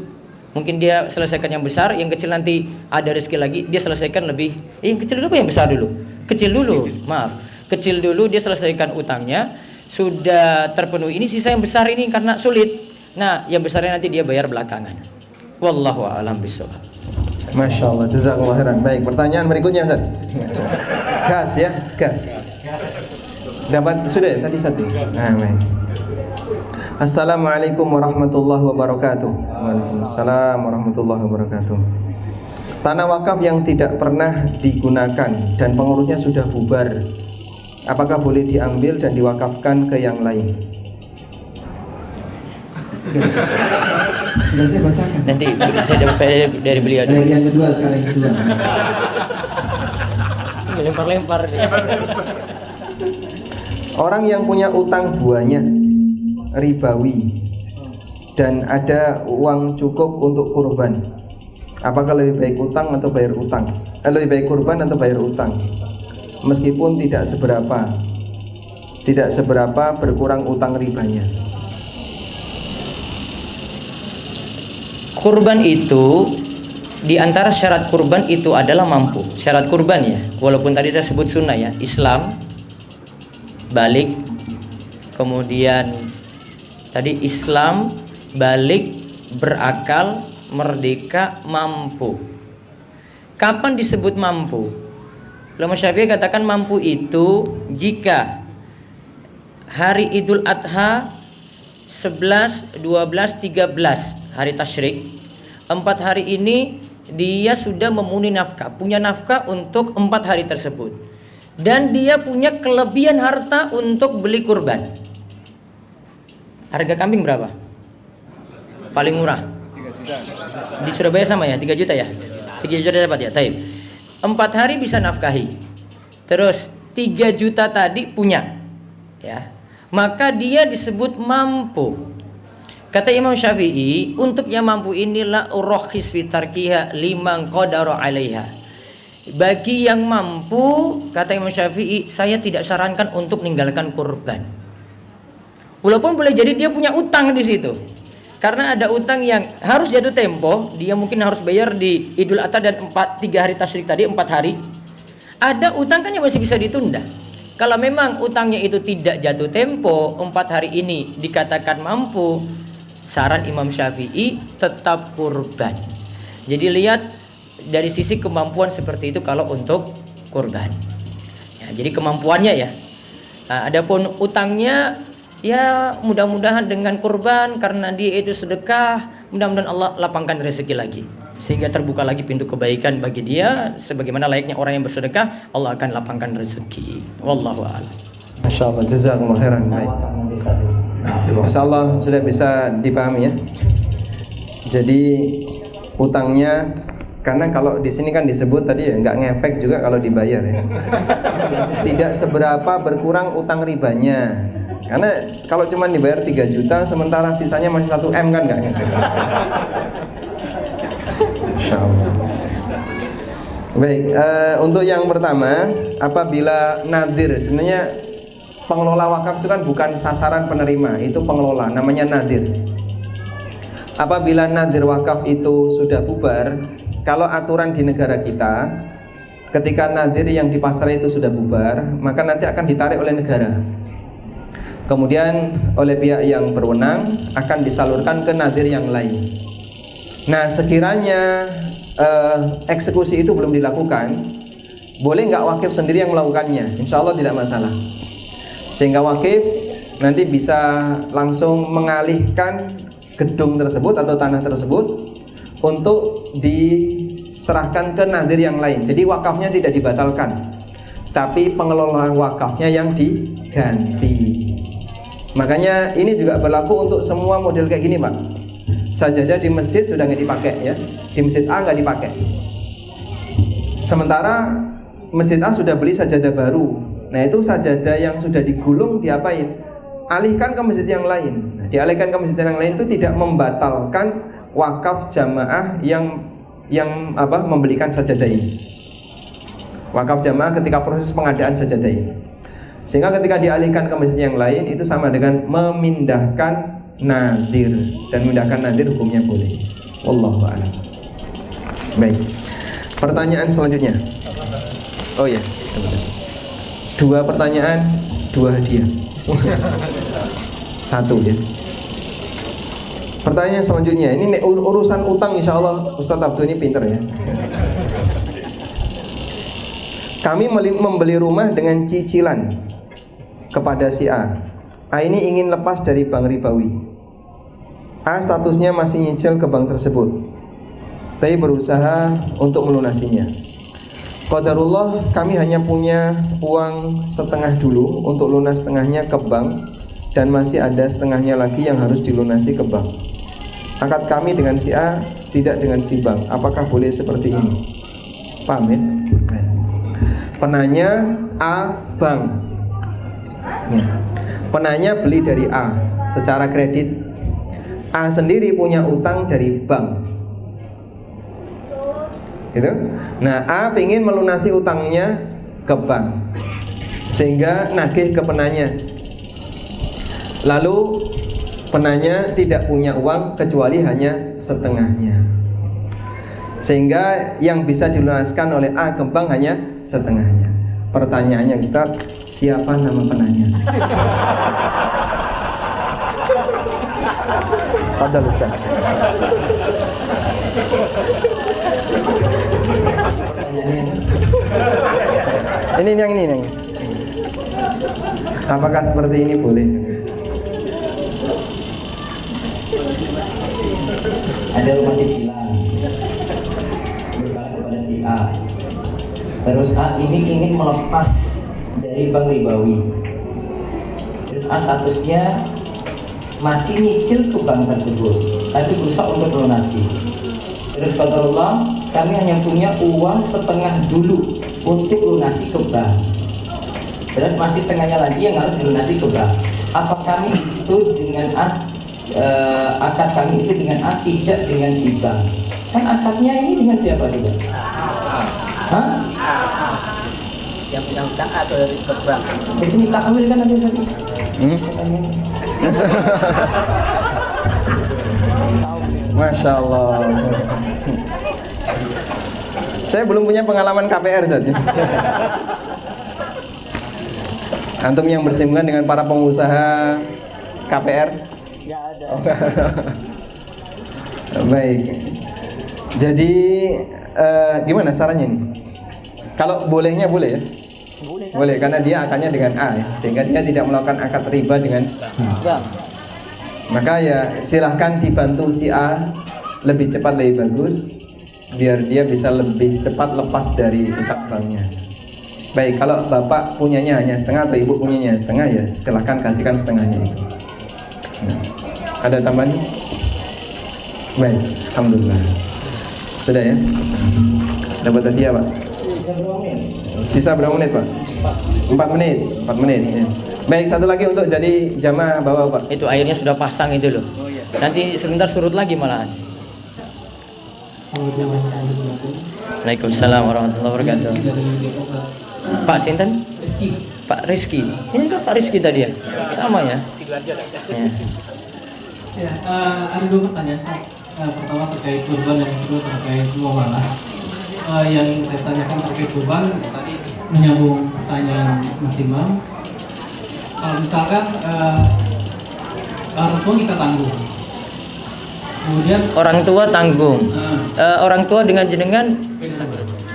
Mungkin dia selesaikan yang besar, yang kecil nanti ada rezeki lagi, dia selesaikan lebih. Yang kecil dulu apa yang besar dulu? Kecil dulu, maaf. Kecil dulu dia selesaikan utangnya, sudah terpenuhi. Ini sisa yang besar ini karena sulit. Nah, yang besarnya nanti dia bayar belakangan. Wallahu a'lam bishawab. Masya Allah, jazakallah khairan. Baik, pertanyaan berikutnya Ustaz. Gas ya, gas. Dapat sudah ya, tadi satu. Nah, baik. Assalamualaikum warahmatullahi wabarakatuh. Waalaikumsalam warahmatullahi wabarakatuh. Tanah wakaf yang tidak pernah digunakan dan pengurusnya sudah bubar, apakah boleh diambil dan diwakafkan ke yang lain? Sudah saya bacakan. Nanti saya dapat faedah dari beliau. Dari yang kedua sekarang yang kedua. Lempar-lempar. Orang yang punya utang banyak ribawi dan ada uang cukup untuk kurban, apakah lebih baik utang atau bayar utang? Lebih baik kurban atau bayar utang? Meskipun tidak seberapa berkurang utang ribanya. Kurban itu, di antara syarat kurban itu adalah mampu. Syarat kurban ya, walaupun tadi saya sebut sunnah ya, Islam, balik, kemudian tadi Islam, balik, berakal, merdeka, mampu. Kapan disebut mampu? Ulama Syafi'i katakan mampu itu jika hari Idul Adha 11, 12, 13 hari tasyrik, 4 hari ini dia sudah memenuhi nafkah, punya nafkah untuk 4 hari tersebut, dan dia punya kelebihan harta untuk beli kurban. Harga kambing berapa? Paling murah di Surabaya sama ya, 3 juta ya? 3 juta dapat ya? Taib. 4 hari bisa nafkahi, terus 3 juta tadi punya ya, maka dia disebut mampu. Kata Imam Syafi'i, untuk yang mampu inilah urahis fi tarkiha liman qadara 'alaiha. Bagi yang mampu, kata Imam Syafi'i, saya tidak sarankan untuk meninggalkan kurban. Walaupun boleh jadi dia punya utang di situ. Karena ada utang yang harus jatuh tempo, dia mungkin harus bayar di Idul Adha dan 3 hari tasyrik tadi, 4 hari. Ada utang kan yang masih bisa ditunda. Kalau memang utangnya itu tidak jatuh tempo, 4 hari ini dikatakan mampu, saran Imam Syafi'i tetap kurban. Jadi lihat dari sisi kemampuan seperti itu kalau untuk kurban. Ya, jadi kemampuannya ya. Nah, adapun utangnya ya mudah-mudahan dengan kurban, karena dia itu sedekah, mudah-mudahan Allah lapangkan rezeki lagi, sehingga terbuka lagi pintu kebaikan bagi dia, sebagaimana layaknya orang yang bersedekah, Allah akan lapangkan rezeki. Wallahu a'lam. Masya Allah, jazakumullah khairan. Baik. Insyaallah sudah bisa dipahami ya. Jadi utangnya, karena kalau di sini kan disebut tadi ya, nggak ngefek juga kalau dibayar ya. Tidak seberapa berkurang utang ribanya. Karena kalau cuma dibayar 3 juta sementara sisanya masih 1 M kan nggak ngefek. Insyaallah. Baik, untuk yang pertama, apabila nadir, sebenarnya pengelola wakaf itu kan bukan sasaran penerima, itu pengelola, namanya nadir. Apabila nadir wakaf itu sudah bubar, kalau aturan di negara kita, ketika nadir yang di pasar itu sudah bubar, maka nanti akan ditarik oleh negara. kemudian oleh pihak yang berwenang akan disalurkan ke nadir yang lain. Nah, sekiranya eksekusi itu belum dilakukan, boleh nggak wakif sendiri yang melakukannya? Insya Allah tidak masalah. Sehingga wakif nanti bisa langsung mengalihkan gedung tersebut atau tanah tersebut untuk diserahkan ke nadir yang lain. Jadi wakafnya tidak dibatalkan, tapi pengelolaan wakafnya yang diganti. Makanya ini juga berlaku untuk semua model kayak gini, Pak. Sajadah di masjid sudah nggak dipakai ya, di masjid A nggak dipakai. Sementara masjid A sudah beli sajadah baru. Nah, itu sajadah yang sudah digulung diapain? Alihkan ke masjid yang lain. Nah, dialihkan ke masjid yang lain itu tidak membatalkan wakaf jamaah yang membelikan sajadah ini. Wakaf jamaah ketika proses pengadaan sajadah ini. Sehingga ketika dialihkan ke masjid yang lain itu sama dengan memindahkan nadir, dan memindahkan nadir hukumnya boleh. Wallahu a'lam. Baik. Pertanyaan selanjutnya. Oh ya. 2 pertanyaan, 2 hadiah. 1 ya. Pertanyaan selanjutnya, ini urusan utang, insya Allah Ustadz Abdul ini pinter ya. Kami membeli rumah dengan cicilan kepada si A. A ini ingin lepas dari bank ribawi. A statusnya masih nyicil ke bank tersebut, tapi berusaha untuk melunasinya. Qadarullah, kami hanya punya uang setengah dulu untuk lunas setengahnya ke bank, dan masih ada setengahnya lagi yang harus dilunasi ke bank. Akad kami dengan si A, tidak dengan si bank. Apakah boleh seperti ini? Paham ya? Penanya A bank. Penanya beli dari A secara kredit. A sendiri punya utang dari bank. Gitu? Nah, A ingin melunasi utangnya ke bank, sehingga nagih ke penanya. Lalu penanya tidak punya uang kecuali hanya setengahnya, sehingga yang bisa dilunaskan oleh A ke bank hanya setengahnya. Pertanyaannya, Ustaz, siapa nama penanya? Fadhal Ustaz. Ini yang ini. Apakah seperti ini boleh? Ada rumah cicilan berkala kepada si A. Terus A ini ingin melepas dari bank ribawi. Terus A statusnya masih nyicil ke bank tersebut, tapi berusaha untuk melunasi. Terus kata Allah, kami hanya punya uang setengah dulu untuk lunasi ke bank. Terus masih setengahnya lagi yang harus dilunasi ke bank. Apa kami itu dengan akad kami itu dengan A, tidak dengan si bank? Kan akadnya ini dengan siapa juga? Hah? Yang punya utang atau dari bank? Itu ditahwil kan nanti Ustaz? Masya Allah. Saya belum punya pengalaman KPR saja. Antum yang bersinggungan dengan para pengusaha KPR? Ya ada. Baik. Jadi gimana sarannya nih? Kalau bolehnya boleh ya? Boleh, karena dia akadnya dengan A ya, sehingga dia tidak melakukan akad riba dengan Bank. Maka ya silahkan dibantu si A lebih cepat lebih bagus, biar dia bisa lebih cepat lepas dari utang banknya. Baik, kalau bapak punyanya hanya setengah atau ibu punyanya setengah, ya silahkan kasihkan setengahnya itu. Nah, ada tambahan? Baik, alhamdulillah. Sudah ya? Dapat hadiah Pak? Sisa berapa menit Pak? 4 menit. 4 menit ya. Baik, satu lagi untuk jadi jamaah bawa Pak. Itu airnya sudah pasang itu loh. Nanti sebentar surut lagi malahan. Waalaikumsalam warahmatullahi wabarakatuh. Pak Sinten? Pak Rizky. Ini kan Pak Rizky tadi ya? Sama ya? Ya. Ya, ada 2 pertanyaan. Pertama terkait kurban, yang kedua terkait muamalah. Yang saya tanyakan terkait kurban tadi menyambung pertanyaan Mas Imam. kalau misalkan orang tua kita tanggung, kemudian Orang tua tanggung. Orang tua dengan jenengan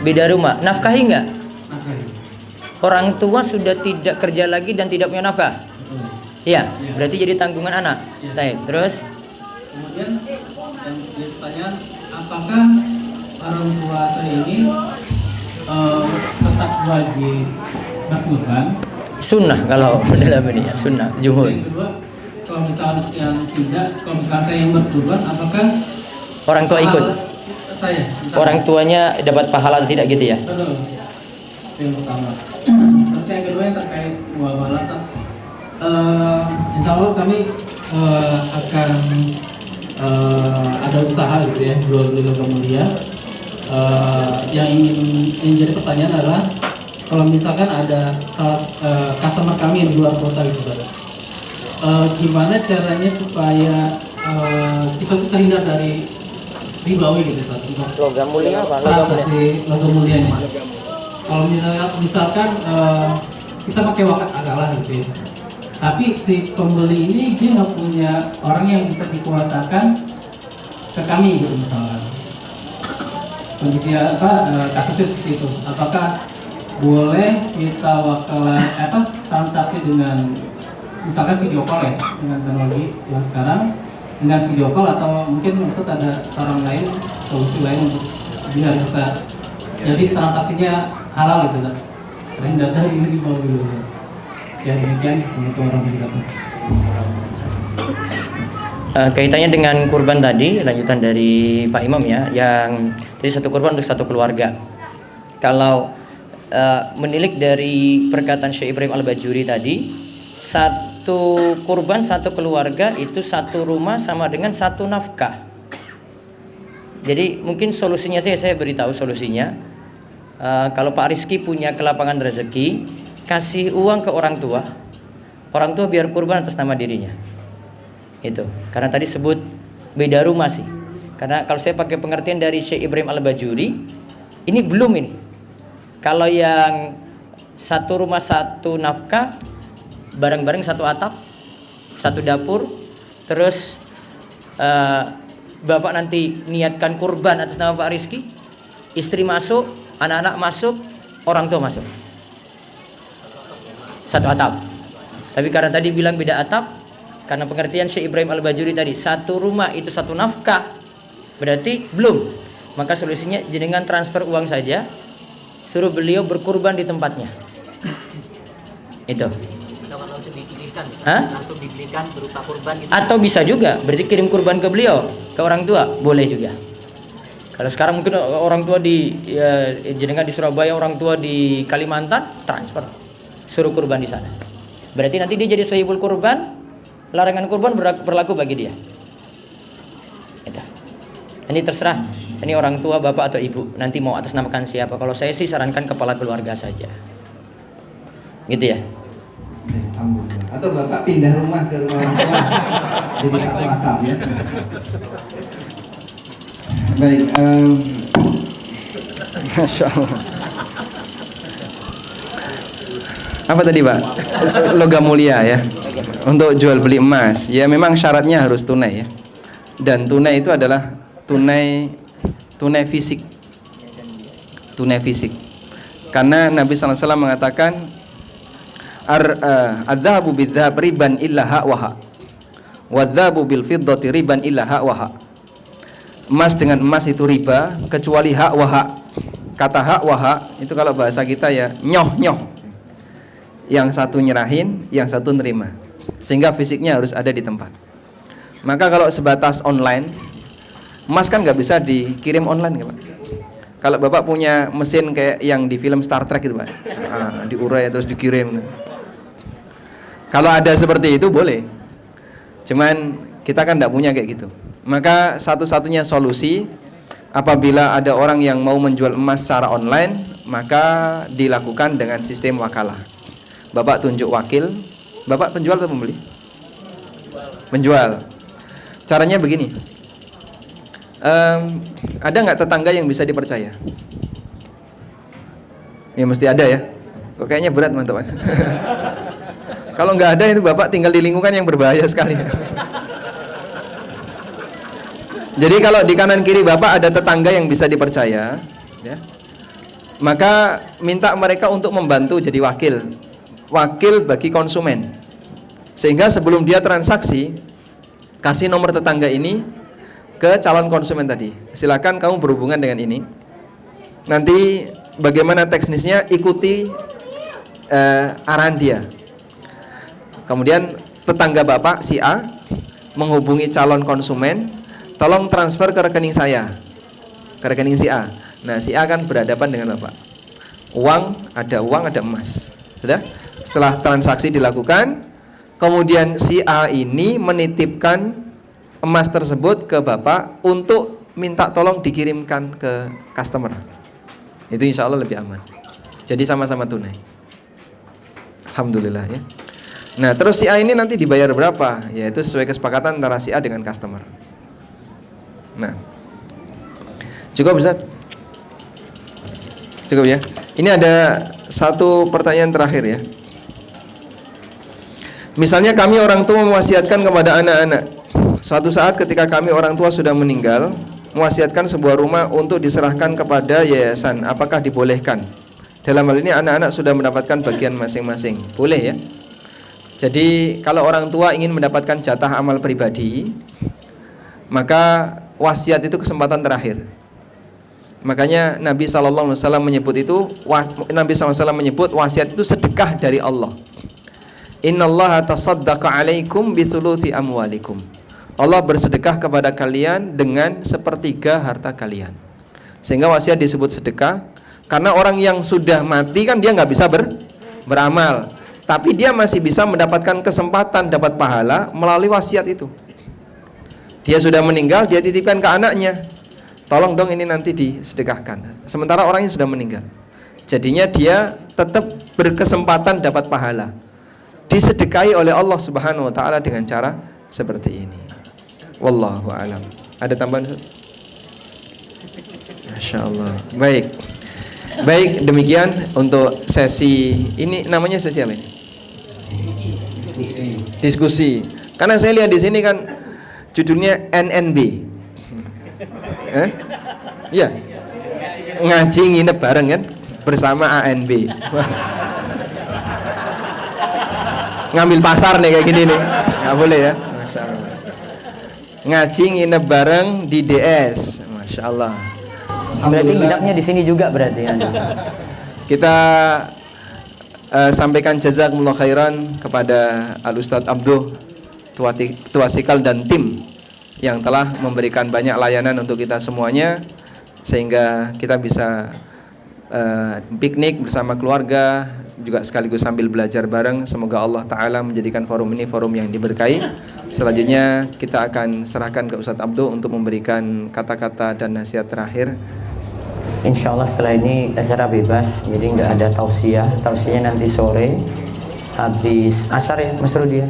beda rumah. Nafkahi nggak? nafkahi. Orang tua sudah tidak kerja lagi dan tidak punya nafkah. Betul. Iya, berarti jadi tanggungan anak. Iya. Baik, terus Kemudian yang jadi pertanyaan, apakah orang tua saya ini tetap wajib berkurban? sunnah kalau dalam ini ya, sunnah jumhur. Yang kedua, kalau misalkan yang tidak, kalau misalkan saya yang berkurban, apakah Orang tua ikut. Saya. misalkan. Orang tuanya dapat pahala atau tidak gitu ya? Betul. Itu yang pertama. Terus yang kedua yang terkait muamalah. Insya Allah kami akan ada usaha gitu ya, jual beli logam mulia. Yang ingin jadi pertanyaan adalah kalau misalkan ada customer kami yang di luar kota gitu saja, gimana caranya supaya kita tuh terhindar dari ribawi gitu saja untuk Logam mulia apa? Logam mulia. transaksi logam mulia ini. Kalau misalkan kita pakai wakat akalah gitu ya, tapi si pembeli ini dia nggak punya orang yang bisa dikuasakan ke kami gitu misalkan. Kondisi kasusnya seperti itu. Apakah boleh kita transaksi dengan misalkan video call ya, dengan teknologi yang sekarang, dengan video call, atau mungkin maksud ada saran lain, solusi lain untuk biar bisa jadi transaksinya halal gitu Zat, terhindar dari riba gitu Zat. Ya demikian, assalamualaikum warahmatullahi wabarakatuh. Kaitannya dengan kurban tadi, lanjutan dari Pak Imam ya, yang jadi satu kurban untuk satu keluarga. Kalau menilik dari perkataan Syekh Ibrahim Al-Bajuri tadi, satu kurban satu keluarga itu satu rumah sama dengan satu nafkah. Jadi mungkin solusinya saya beritahu solusinya. Kalau Pak Rizky punya kelapangan rezeki, kasih uang ke orang tua biar kurban atas nama dirinya. Itu karena tadi sebut beda rumah sih. Karena kalau saya pakai pengertian dari Syekh Ibrahim Al-Bajuri, ini belum ini. Kalau yang satu rumah satu nafkah, bareng-bareng satu atap, satu dapur, terus bapak nanti niatkan kurban atas nama Pak Rizky, istri masuk, anak-anak masuk, orang tua masuk, satu atap. Tapi karena tadi bilang beda atap, karena pengertian Syekh Ibrahim Al-Bajuri tadi satu rumah itu satu nafkah, berarti belum. Maka solusinya jenengan transfer uang saja, suruh beliau berkurban di tempatnya. Itu. Kalau langsung dipilihkan, Hah? langsung dibelikan berupa kurban gitu. Atau bisa juga berarti kirim kurban ke beliau, ke orang tua, boleh juga. Kalau sekarang mungkin orang tua jenengan di Surabaya, orang tua di Kalimantan, transfer, suruh kurban di sana. Berarti nanti dia jadi sahibul kurban, larangan kurban berlaku bagi dia. Itu. Ini terserah. Ini orang tua, bapak atau ibu. Nanti mau atas namakan siapa? Kalau saya sih sarankan kepala keluarga saja. Gitu ya. Alhamdulillah. Atau bapak pindah rumah ke rumah orang tua, jadi satu atap ya. Baik. Masya Allah. Apa tadi Pak? Logam mulia ya. Untuk jual beli emas, ya memang syaratnya harus tunai ya. Dan tunai itu adalah tunai fisik. Tunai fisik. Karena Nabi sallallahu alaihi wasallam mengatakan adzahabu bidzahab riban illa ha wa ha. Wadzahabu bil fiddati riban illa ha wa ha. Emas dengan emas itu riba kecuali hak wa hak. Kata hak wa hak itu kalau bahasa kita ya nyoh. Yang satu nyerahin, yang satu nerima. Sehingga fisiknya harus ada di tempat. Maka kalau sebatas online, emas kan nggak bisa dikirim online, Pak. Kalau Bapak punya mesin kayak yang di film Star Trek itu, Pak, diurai terus dikirim. Kalau ada seperti itu boleh. Cuman kita kan nggak punya kayak gitu. Maka satu-satunya solusi apabila ada orang yang mau menjual emas secara online, maka dilakukan dengan sistem wakalah. Bapak tunjuk wakil. Bapak penjual atau pembeli? Penjual. Caranya begini. Ada nggak tetangga yang bisa dipercaya? Ya mesti ada ya. Kok kayaknya berat mantap. Kalau nggak ada itu Bapak tinggal di lingkungan yang berbahaya sekali. Jadi kalau di kanan kiri Bapak ada tetangga yang bisa dipercaya, ya, maka minta mereka untuk membantu jadi wakil bagi konsumen. Sehingga sebelum dia transaksi, kasih nomor tetangga ini ke calon konsumen tadi. Silakan kamu berhubungan dengan ini. Nanti bagaimana teknisnya, ikuti arahan dia. Kemudian tetangga Bapak si A menghubungi calon konsumen, tolong transfer ke rekening saya, ke rekening si A. Nah, si A kan berhadapan dengan Bapak. Uang, ada emas. Sudah? Setelah transaksi dilakukan, kemudian si A ini menitipkan emas tersebut ke Bapak untuk minta tolong dikirimkan ke customer. Itu insya Allah lebih aman. Jadi sama-sama tunai. Alhamdulillah ya. Nah, terus si A ini nanti dibayar berapa? Yaitu sesuai kesepakatan antara si A dengan customer. Nah, cukup Ustaz? Cukup ya. Ini ada satu pertanyaan terakhir ya. Misalnya kami orang tua mewasiatkan kepada anak-anak, suatu saat ketika kami orang tua sudah meninggal, mewasiatkan sebuah rumah untuk diserahkan kepada yayasan, apakah dibolehkan? Dalam hal ini anak-anak sudah mendapatkan bagian masing-masing. Boleh ya. Jadi kalau orang tua ingin mendapatkan jatah amal pribadi, maka wasiat itu kesempatan terakhir. Makanya Nabi SAW menyebut wasiat itu sedekah dari Allah. Innallaha tasaddaqa alaikum bithuluthi amwalikum. Allah bersedekah kepada kalian dengan sepertiga harta kalian. Sehingga wasiat disebut sedekah, karena orang yang sudah mati kan dia nggak bisa beramal, tapi dia masih bisa mendapatkan kesempatan dapat pahala melalui wasiat itu. Dia sudah meninggal, dia titipkan ke anaknya, tolong dong ini nanti disedekahkan. Sementara orangnya sudah meninggal, jadinya dia tetap berkesempatan dapat pahala, disedekahi oleh Allah Subhanahu wa taala dengan cara seperti ini. Wallahu a'lam. Ada tambahan Ustaz? Masya Allah. Baik, demikian untuk sesi ini. Namanya sesi apa ini? Diskusi. Karena saya lihat di sini kan judulnya NNB. Iya. Ngaji nginep bareng kan bersama ANB. Ngambil pasar nih kayak gini nih. Nggak boleh ya. Masya Allah. Ngaji nginep bareng di DS. Masya Allah. Berarti nginapnya di sini juga berarti. Kita sampaikan jazakumullah khairan kepada Al-Ustadz Abduh Tuasikal dan tim yang telah memberikan banyak layanan untuk kita semuanya, sehingga kita bisa piknik bersama keluarga, juga sekaligus sambil belajar bareng. Semoga Allah Ta'ala menjadikan forum ini forum yang diberkahi. Selanjutnya kita akan serahkan ke Ustadz Abduh untuk memberikan kata-kata dan nasihat terakhir. Insya Allah setelah ini acara bebas, jadi nggak ada tausiah. Tausiahnya nanti sore habis asar ya Mas Rudi ya.